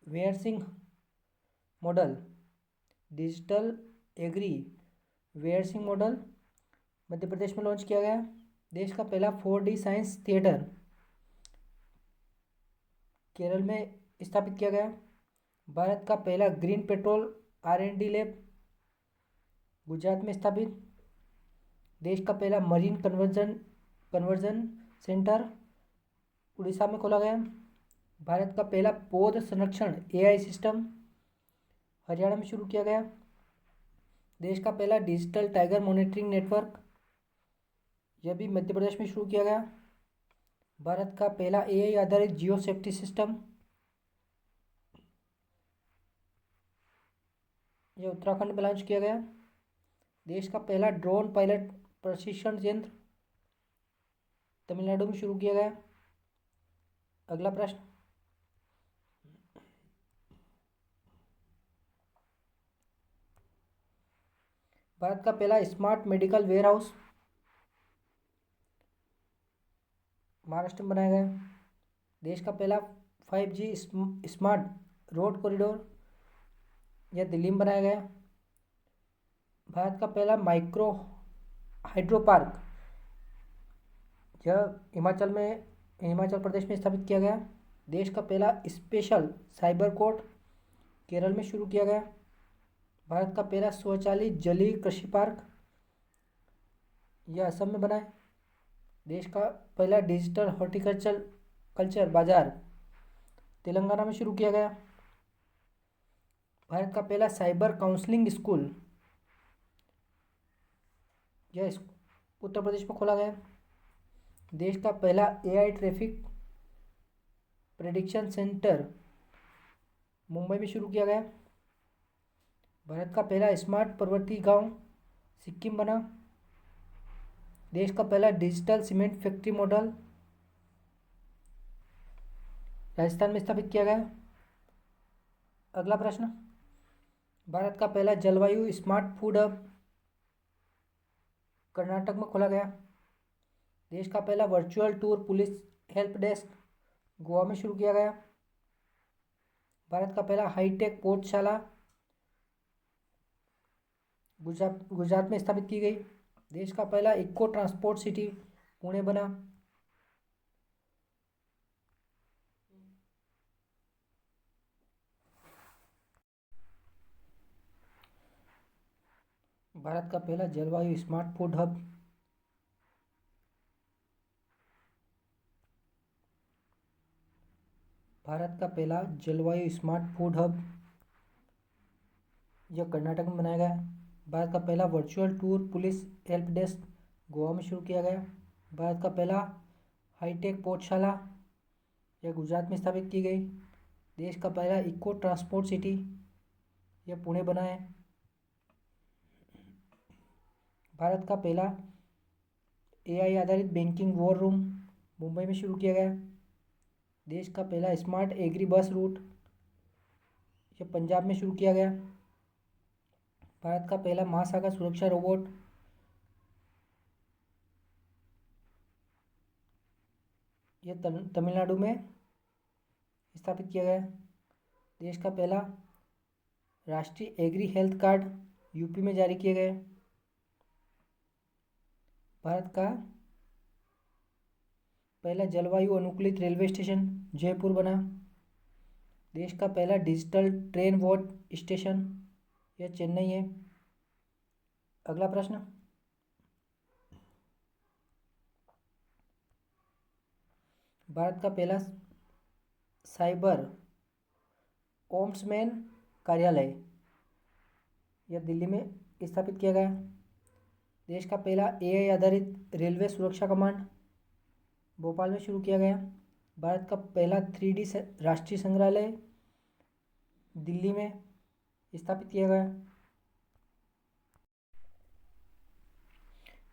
वेयरसिंग model Madhya Pradesh में लॉन्च किया गया। देश का पहला 4D साइंस थिएटर केरल में स्थापित किया गया। भारत का पहला green vitriol R&D lab Gujarat में स्थापित। देश का पहला मरीन कन्वर्जन सेंटर उड़ीसा में खोला गया। भारत का पहला पौध संरक्षण एआई सिस्टम हरियाणा में शुरू किया गया। देश का पहला डिजिटल टाइगर मॉनिटरिंग नेटवर्क यह भी मध्य प्रदेश में शुरू किया गया। भारत का पहला एआई आधारित जियो सेफ्टी सिस्टम, यह उत्तराखंड में लॉन्च किया गया। देश का पहला ड्रोन पायलट प्रशिक्षण केंद्र तमिलनाडु में शुरू किया गया। अगला प्रश्न, भारत का पहला smart medical warehouse Maharashtra में बनाया गया। देश का पहला 5G स्मार्ट रोड कॉरिडोर यह दिल्ली में बनाया गया। भारत का पहला माइक्रो हाइड्रो पार्क यह हिमाचल प्रदेश में स्थापित किया गया। देश का पहला स्पेशल साइबर कोर्ट केरल में शुरू किया गया। भारत का पहला स्वचालित जलीय कृषि पार्क यह असम में बना है। देश का पहला डिजिटल कल्चर बाजार तेलंगाना में शुरू किया गया। भारत का पहला साइबर काउंसलिंग स्कूल यह उत्तर प्रदेश में खोला गया। देश का पहला AI traffic prediction centre Mumbai में शुरू किया गया। भारत का पहला स्मार्ट पर्वतीय गांव सिक्किम बना। देश का पहला digital cement factory model Rajasthan में स्थापित किया गया। अगला प्रश्न, भारत का पहला जलवायु स्मार्ट फूड हब कर्नाटक में खोला गया। देश का पहला virtual tour police help desk Goa में शुरू किया गया। भारत का पहला हाईटेक पोर्टशाला गुजरात में स्थापित की गई। देश का पहला इको ट्रांसपोर्ट सिटी पुणे बना। भारत का पहला जलवायु स्मार्ट फूड हब यह कर्नाटक में बनाया गया। भारत का पहला virtual tour police help desk Goa में शुरू किया गया। भारत का पहला हाईटेक पोर्टशाला यह गुजरात में स्थापित की गई। देश का पहला इको ट्रांसपोर्ट सिटी यह पुणे बना है। भारत का पहला एआई आधारित बैंकिंग वॉर रूम मुंबई में शुरू किया गया। देश का पहला स्मार्ट एग्री बस रूट यह पंजाब में शुरू किया गया। भारत का पहला महासागर सुरक्षा रोबोट यह तमिलनाडु में स्थापित किया गया। देश का पहला राष्ट्रीय एग्री हेल्थ कार्ड यूपी में जारी किए गए। भारत का पहला जलवायु अनुकूलित रेलवे स्टेशन जयपुर बना। देश का पहला डिजिटल ट्रेन वॉच स्टेशन यह चेन्नई है। अगला प्रश्न, भारत का पहला साइबर ओम्बड्समैन कार्यालय यह दिल्ली में स्थापित किया गया। देश का पहला एआई आधारित रेलवे सुरक्षा कमांड भोपाल में शुरू किया गया। भारत का पहला 3D राष्ट्रीय संग्रहालय दिल्ली में स्थापित किया गया।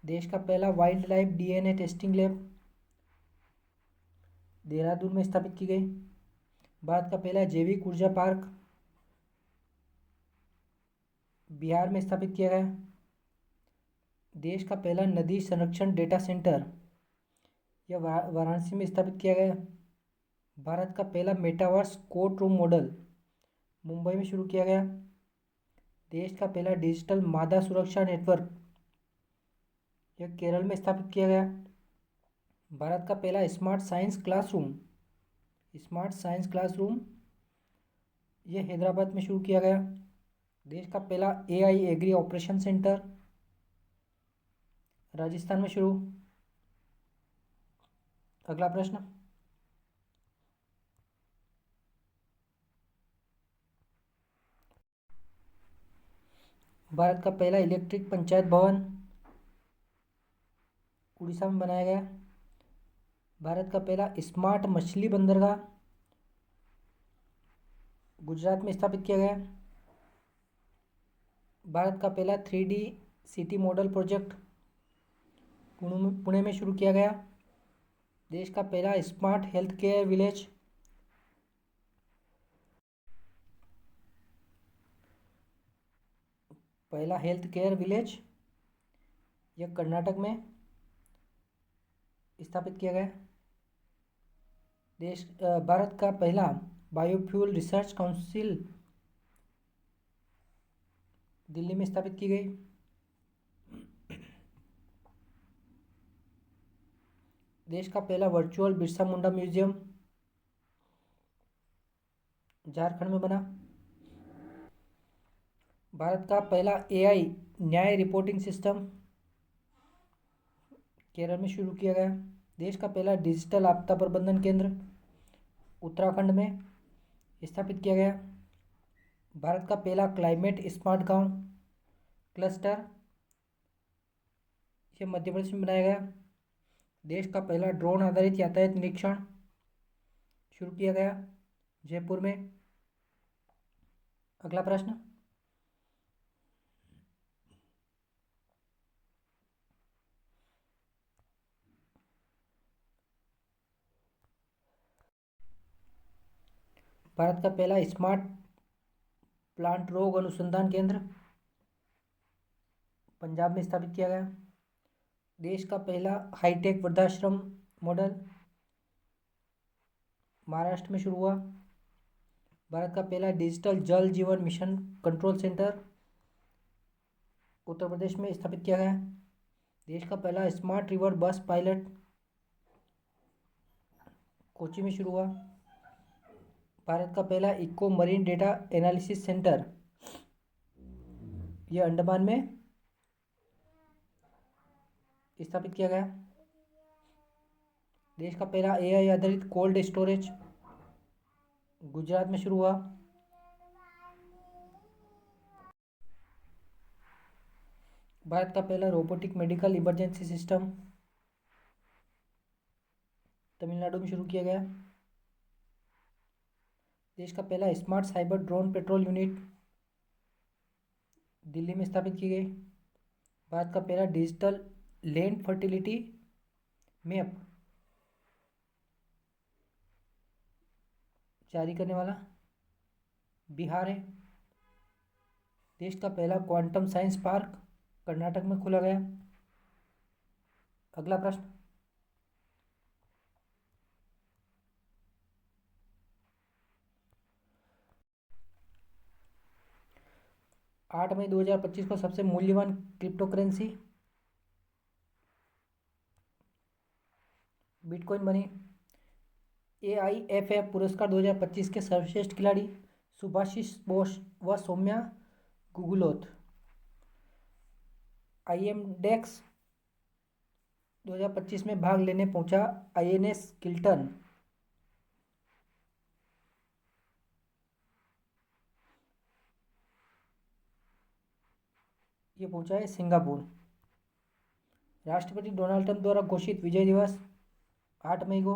देश का पहला wild life DNA testing lab Dehradun में स्थापित की गई। भारत का पहला जैविक ऊर्जा पार्क बिहार में स्थापित किया गया। देश का पहला नदी संरक्षण डेटा सेंटर यह वाराणसी में स्थापित किया गया। भारत का पहला metaverse court room model Mumbai में शुरू किया गया। देश का पहला डिजिटल मादा सुरक्षा नेटवर्क यह केरल में स्थापित किया गया। भारत का पहला स्मार्ट साइंस क्लासरूम यह हैदराबाद में शुरू किया गया। देश का पहला AI agri operation centre Rajasthan में शुरू। अगला प्रश्न, भारत का पहला इलेक्ट्रिक पंचायत भवन उड़ीसा में बनाया गया। भारत का पहला स्मार्ट मछली बंदरगाह गुजरात में स्थापित किया गया। भारत का पहला 3D city model project Pune में शुरू किया गया। देश का पहला स्मार्ट हेल्थ केयर विलेज यह कर्नाटक में स्थापित किया गया। भारत का पहला बायोफ्यूल रिसर्च काउंसिल दिल्ली में स्थापित की गई। देश का पहला वर्चुअल बिरसा मुंडा म्यूजियम झारखंड में बना। भारत का पहला AI न्याय रिपोर्टिंग सिस्टम केरल में शुरू किया गया। देश का पहला डिजिटल आपदा प्रबंधन केंद्र उत्तराखंड में स्थापित किया गया। भारत का पहला क्लाइमेट स्मार्ट गांव क्लस्टर यह मध्य प्रदेश में बनाया गया। देश का पहला ड्रोन आधारित यातायात निरीक्षण शुरू किया गया जयपुर में। अगला प्रश्न, भारत का पहला स्मार्ट प्लांट रोग अनुसंधान केंद्र पंजाब में स्थापित किया गया। देश का पहला हाईटेक वृद्धाश्रम मॉडल महाराष्ट्र में शुरू हुआ। भारत का पहला digital Jal Jeevan mission control centre Uttar Pradesh में स्थापित किया गया। देश का पहला smart river bus pilot Kochi में शुरू हुआ। भारत का पहला eco marine data analysis centre यह अंडमान में स्थापित किया गया। देश का पहला AI आधारित कोल्ड स्टोरेज गुजरात में शुरू हुआ। भारत का पहला robotic medical emergency system Tamil Nadu में शुरू किया गया। देश का पहला smart cyber drone petrol unit Delhi में स्थापित की गई। भारत का पहला डिजिटल लैंड फर्टिलिटी मैप जारी करने वाला बिहार है। देश का पहला क्वांटम साइंस पार्क कर्नाटक में खोला गया। अगला प्रश्न, 8 मई 2025 को सबसे मूल्यवान क्रिप्टो करेंसी बिटकॉइन बनी। AIFF पुरस्कार 2025 के सर्वश्रेष्ठ खिलाड़ी सुभाषिस बोस व सौम्या गुगुलोथ। IMDEX 2025 में भाग लेने पहुंचा INS किल्टन। ये पहुंचा है सिंगापुर। राष्ट्रपति डोनाल्ड ट्रंप द्वारा घोषित विजय दिवस 8 मई को।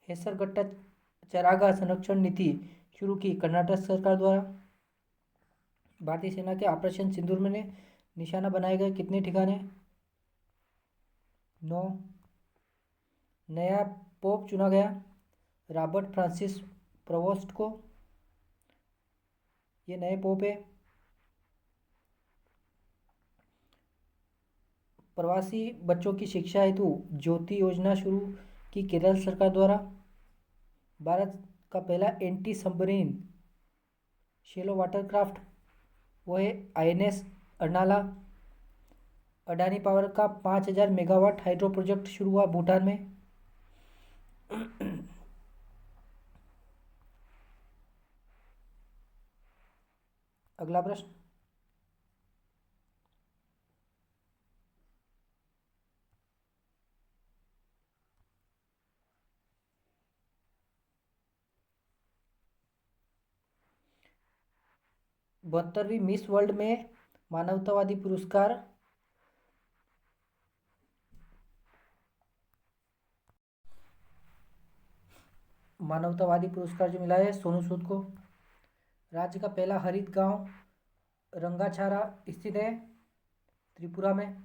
हेसरगट्टा चरागाह संरक्षण नीति शुरू की कर्नाटक सरकार द्वारा। भारतीय सेना के ऑपरेशन सिंदूर में निशाना बनाए गए कितने ठिकाने? 9। नया पोप चुना गया रॉबर्ट फ्रांसिस प्रोवोस्ट को। ये नए पोप है। प्रवासी बच्चों की शिक्षा हेतु ज्योति योजना शुरू की केरल सरकार द्वारा। भारत का पहला एंटी सबमरीन शेलो वाटरक्राफ्ट वो है INS अर्नाला। अडानी पावर का 5000 मेगावाट हाइड्रो प्रोजेक्ट शुरू हुआ भूटान में। अगला प्रश्न, बहत्तरवीं मिस वर्ल्ड में मानवतावादी पुरस्कार मानवतावादी पुरस्कार जो मिला है सोनू सूद को। राज्य का पहला हरित गांव रंगाछारा स्थित है त्रिपुरा में।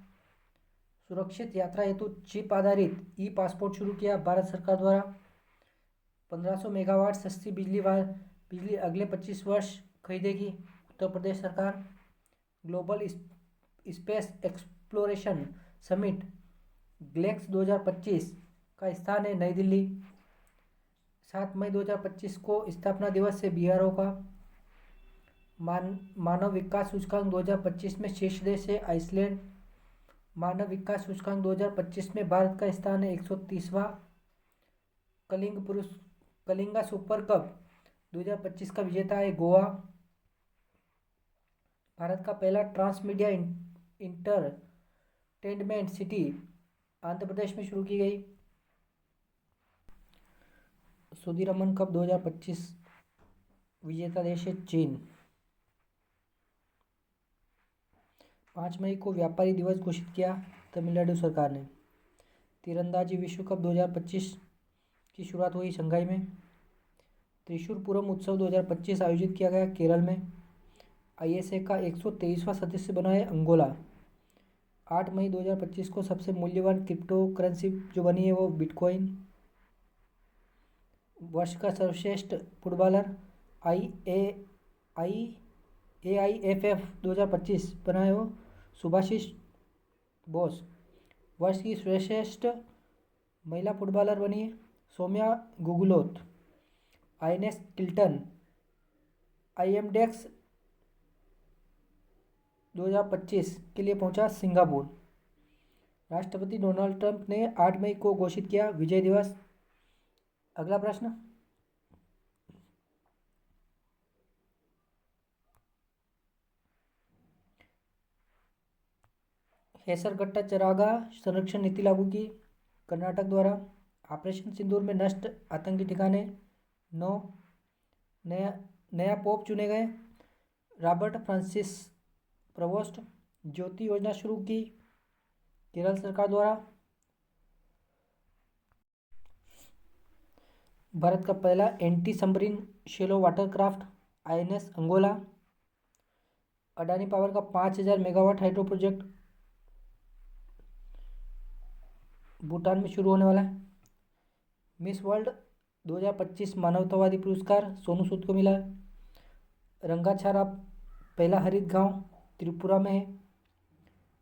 सुरक्षित यात्रा हेतु चिप आधारित ई पासपोर्ट शुरू किया भारत सरकार द्वारा। 1500 मेगावाट सस्ती बिजली अगले 25 वर्ष खरीदेगी उत्तर प्रदेश सरकार। ग्लोबल स्पेस एक्सप्लोरेशन समिट ग्लेक्स 2025 का स्थान है नई दिल्ली। 7 मई 2025 को स्थापना दिवस है बीआरओ का। मानव विकास सूचकांक 2025 में शीर्ष देश है आइसलैंड। मानव विकास सूचकांक 2025 में भारत का स्थान है 130वां। कलिंगा सुपर कप 2025 का विजेता है गोवा। भारत का पहला transmedia entertainment city Andhra Pradesh में शुरू की गई। सुदीरमन कप 2025 विजेता देश है चीन। 5 मई को व्यापारी दिवस घोषित किया तमिलनाडु सरकार ने। तीरंदाजी विश्व कप 2025 की शुरुआत हुई शंघाई में। त्रिशूरपुरम उत्सव 2025 आयोजित किया गया केरल में। आईएसए का 123वां सदस्य बना है अंगोला। 8 मई 2025 को सबसे मूल्यवान क्रिप्टो करेंसी जो बनी है वो बिटकॉइन। वर्ष का सर्वश्रेष्ठ फुटबॉलर AIFF 2025 बना है वो सुभाशिष बोस। वर्ष की श्रेष्ठ महिला फुटबॉलर बनी है सौम्या गुगुलोत। आईएनएस किल्टन IMDEX 2025 के लिए पहुंचा सिंगापुर। राष्ट्रपति डोनाल्ड ट्रंप ने 8 मई को घोषित किया विजय दिवस। अगला प्रश्न, हेसरगट्टा चरागाह संरक्षण नीति लागू की कर्नाटक द्वारा। ऑपरेशन सिंदूर में नष्ट आतंकी ठिकाने 9। नया पोप चुने गए रॉबर्ट फ्रांसिस प्रवोस्ट। ज्योति योजना शुरू की केरल सरकार द्वारा। भारत का पहला anti submarine shallow watercraft INS अंगोला। अडानी पावर का 5000 मेगावाट हाइड्रो प्रोजेक्ट भूटान में शुरू होने वाला है। मिस वर्ल्ड 2025 मानवतावादी पुरस्कार सोनू सूद को मिला है। रंगाछारा पहला हरित गांव त्रिपुरा में है।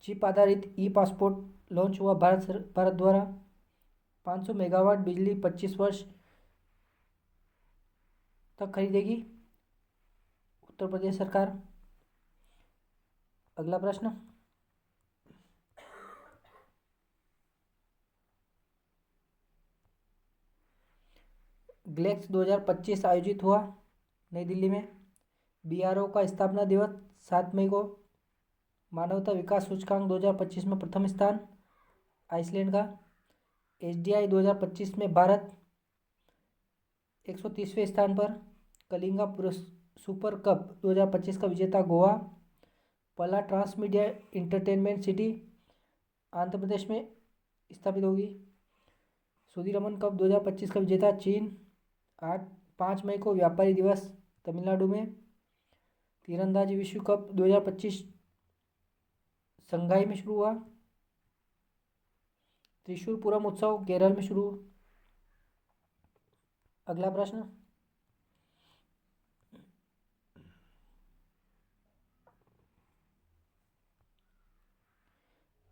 चिप आधारित ई पासपोर्ट लॉन्च हुआ भारत द्वारा। 500 मेगावाट बिजली 25 वर्ष तक खरीदेगी उत्तर प्रदेश सरकार। अगला प्रश्न, ग्लेक्स 2025 आयोजित हुआ नई दिल्ली में। बीआरओ का स्थापना दिवस 7 मई को। मानवता विकास सूचकांक 2025 में प्रथम स्थान आइसलैंड का। HDI 2025 में भारत 130वें स्थान पर। कलिंगा सुपर कप 2025 का विजेता गोवा। पहला transmedia entertainment city Andhra Pradesh में स्थापित होगी। सुदीरमन कप 2025 का विजेता चीन। 5 मई को व्यापारी दिवस तमिलनाडु में। तीरंदाजी विश्व कप 2025 शंघाई में शुरू हुआ। त्रिशूरपुरम उत्सव केरल में शुरू। अगला प्रश्न,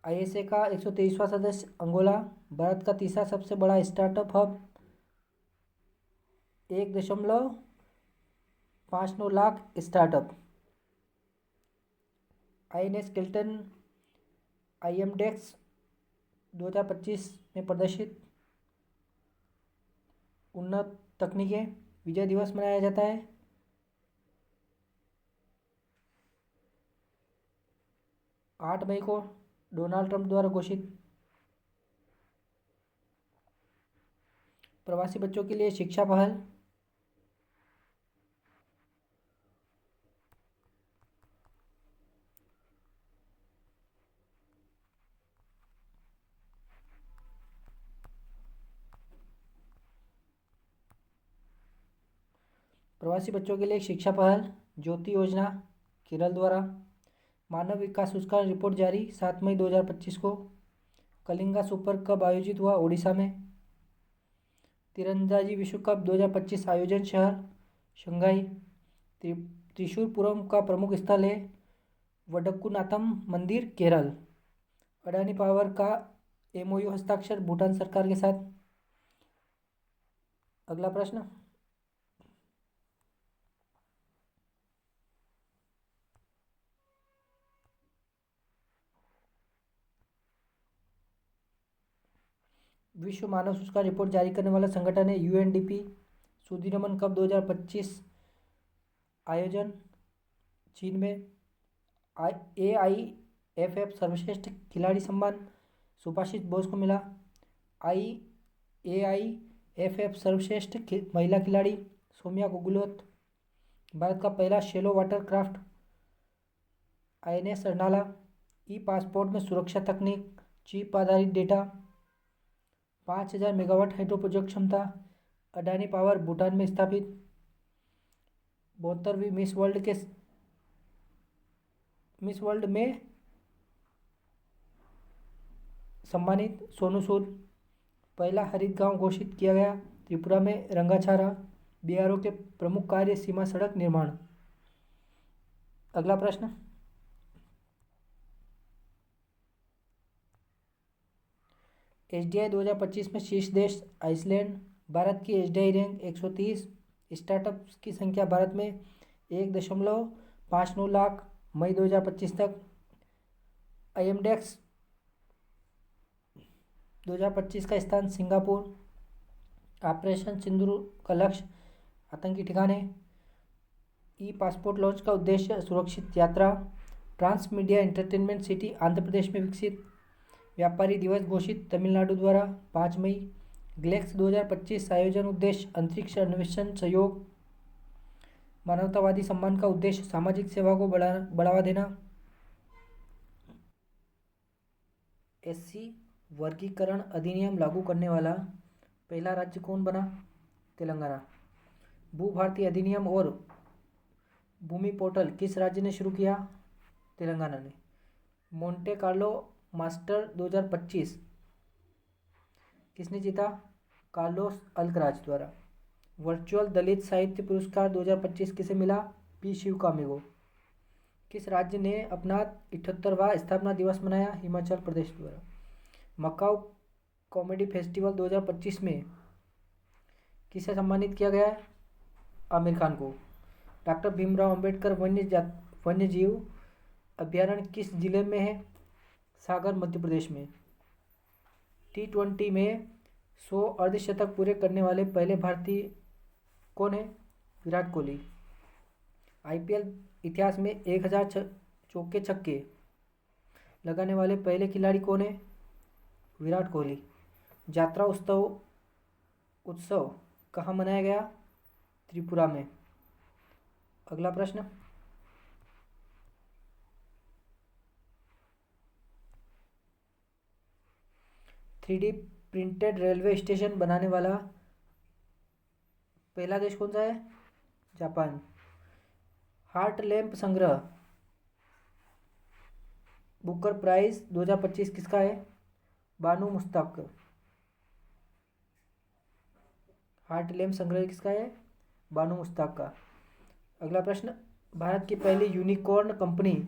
ISA का 123वां सदस्य अंगोला। भारत का तीसरा सबसे बड़ा startup hub. 1.59 lakh startup. INS Kiltan IMDEX 2025 में प्रदर्शित उन्नत तकनीकें। विजय दिवस मनाया जाता है 8 मई को डोनाल्ड ट्रंप द्वारा घोषित। प्रवासी बच्चों के लिए शिक्षा पहल। प्रवासी बच्चों के लिए एक शिक्षा पहल ज्योति योजना केरल द्वारा। मानव विकास सूचकांक रिपोर्ट जारी 7 मई 2025 को। कलिंगा सुपर कप आयोजित हुआ ओडिशा में। तीरंदाजी विश्व कप 2025 आयोजन शहर शंघाई। त्रिशूरपुरम का प्रमुख स्थल है वडक्कुनाथम मंदिर केरल। अडानी पावर का एमओयू हस्ताक्षर भूटान सरकार के साथ। अगला प्रश्न, विश्व मानव सूचकांक रिपोर्ट जारी करने वाला संगठन है यूएनडीपी। सुदीरमन कप 2025 आयोजन चीन में। AIFF सर्वश्रेष्ठ खिलाड़ी सम्मान सुभाषित बोस को मिला। AIFF सर्वश्रेष्ठ महिला खिलाड़ी सौम्या गुगुलोत। भारत का पहला shallow water craft INS Arnala. E passport में सुरक्षा तकनीक चिप आधारित डेटा। 5000 मेगावाट हाइड्रो प्रोजेक्ट क्षमता अडानी पावर भूटान में स्थापित। 72वीं मिस वर्ल्ड में सम्मानित सोनू सूद। पहला हरित गांव घोषित किया गया त्रिपुरा में रंगाछारा। BRO के प्रमुख कार्य सीमा सड़क निर्माण। अगला प्रश्न, HDI 2025 में शीर्ष देश आइसलैंड। भारत की HDI रैंक 130। स्टार्टअप्स की संख्या भारत में 1.59 लाख मई 2025 तक। IMDEX 2025 का स्थान सिंगापुर। ऑपरेशन सिंदूर का लक्ष्य आतंकी ठिकाने। ई पासपोर्ट लॉन्च का उद्देश्य सुरक्षित यात्रा। Trans media entertainment city Andhra Pradesh में विकसित। व्यापारी दिवस घोषित तमिलनाडु द्वारा 5 मई। ग्लेक्स 2025 आयोजन उद्देश्य अंतरिक्ष अन्वेषण सहयोग। मानवतावादी सम्मान का उद्देश्य सामाजिक सेवा को बढ़ावा देना। SC वर्गीकरण अधिनियम लागू करने वाला पहला राज्य कौन बना? तेलंगाना। भू भारती अधिनियम और भूमि पोर्टल किस राज्य ने शुरू किया? तेलंगाना ने। मोंटे कार्लो मास्टर 2025 किसने जीता? कार्लोस अल्कराज द्वारा। वर्चुअल दलित साहित्य पुरस्कार 2025 किसे मिला? P शिवकामी को। किस राज्य ने अपना 78वां स्थापना दिवस मनाया? हिमाचल प्रदेश द्वारा। मकाऊ कॉमेडी फेस्टिवल 2025 में किसे सम्मानित किया गया है? आमिर खान को। डॉक्टर भीमराव अंबेडकर वन्य जीव अभ्यारण्य किस जिले में है? सागर मध्य प्रदेश में। T20 में 100 अर्धशतक पूरे करने वाले पहले भारतीय कौन है? विराट कोहली। IPL इतिहास में 1000 चौके छक्के लगाने वाले पहले खिलाड़ी कौन है? विराट कोहली। यात्रा उत्सव कहाँ मनाया गया? त्रिपुरा में। अगला प्रश्न, 3D प्रिंटेड रेलवे स्टेशन बनाने वाला पहला देश कौन सा है? जापान। हार्ट लैम्प संग्रह बुकर प्राइज 2025 किसका है? बानू मुश्ताक। हार्ट लैम्प संग्रह किसका है? बानू मुश्ताक का। अगला प्रश्न, भारत की पहली यूनिकॉर्न कंपनी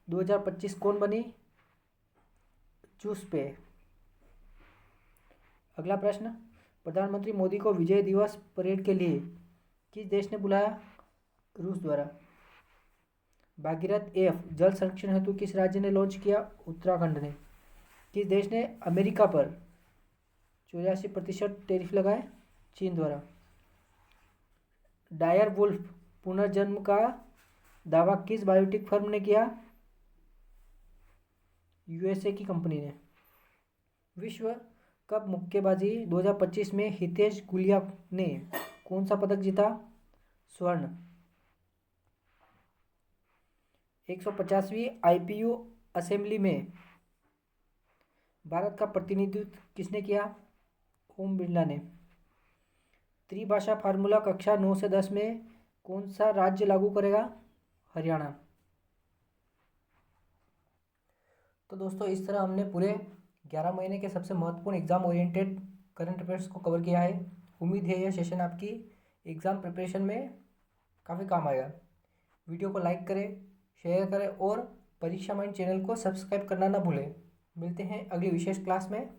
2025 कौन बनी? चूस पे। अगला प्रश्न, प्रधानमंत्री मोदी को विजय दिवस परेड के लिए किस देश ने बुलाया? रूस द्वारा। भागीरथ F जल संरक्षण हेतु किस राज्य ने लॉन्च किया? उत्तराखंड ने। किस देश ने अमेरिका पर 84% टैरिफ लगाए? चीन द्वारा। डायर वुल्फ पुनर्जन्म का दावा किस बायोटेक फर्म ने किया? USA की कंपनी ने। विश्व कप मुक्केबाजी 2025 में हितेश गुलिया ने कौन सा पदक जीता? स्वर्ण। 150वीं IPU असेंबली में भारत का प्रतिनिधित्व किसने किया? ओम बिरला ने। त्रिभाषा फार्मूला कक्षा 9 से 10 में कौन सा राज्य लागू करेगा? हरियाणा। तो दोस्तों इस तरह हमने पूरे 11 महीने के सबसे महत्वपूर्ण एग्जाम ओरिएंटेड करंट अफेयर्स को कवर किया है। उम्मीद है यह सेशन आपकी एग्ज़ाम प्रिपरेशन में काफ़ी काम आएगा। वीडियो को लाइक करें, शेयर करें और परीक्षा माइंड चैनल को सब्सक्राइब करना ना भूलें। मिलते हैं अगली विशेष क्लास में।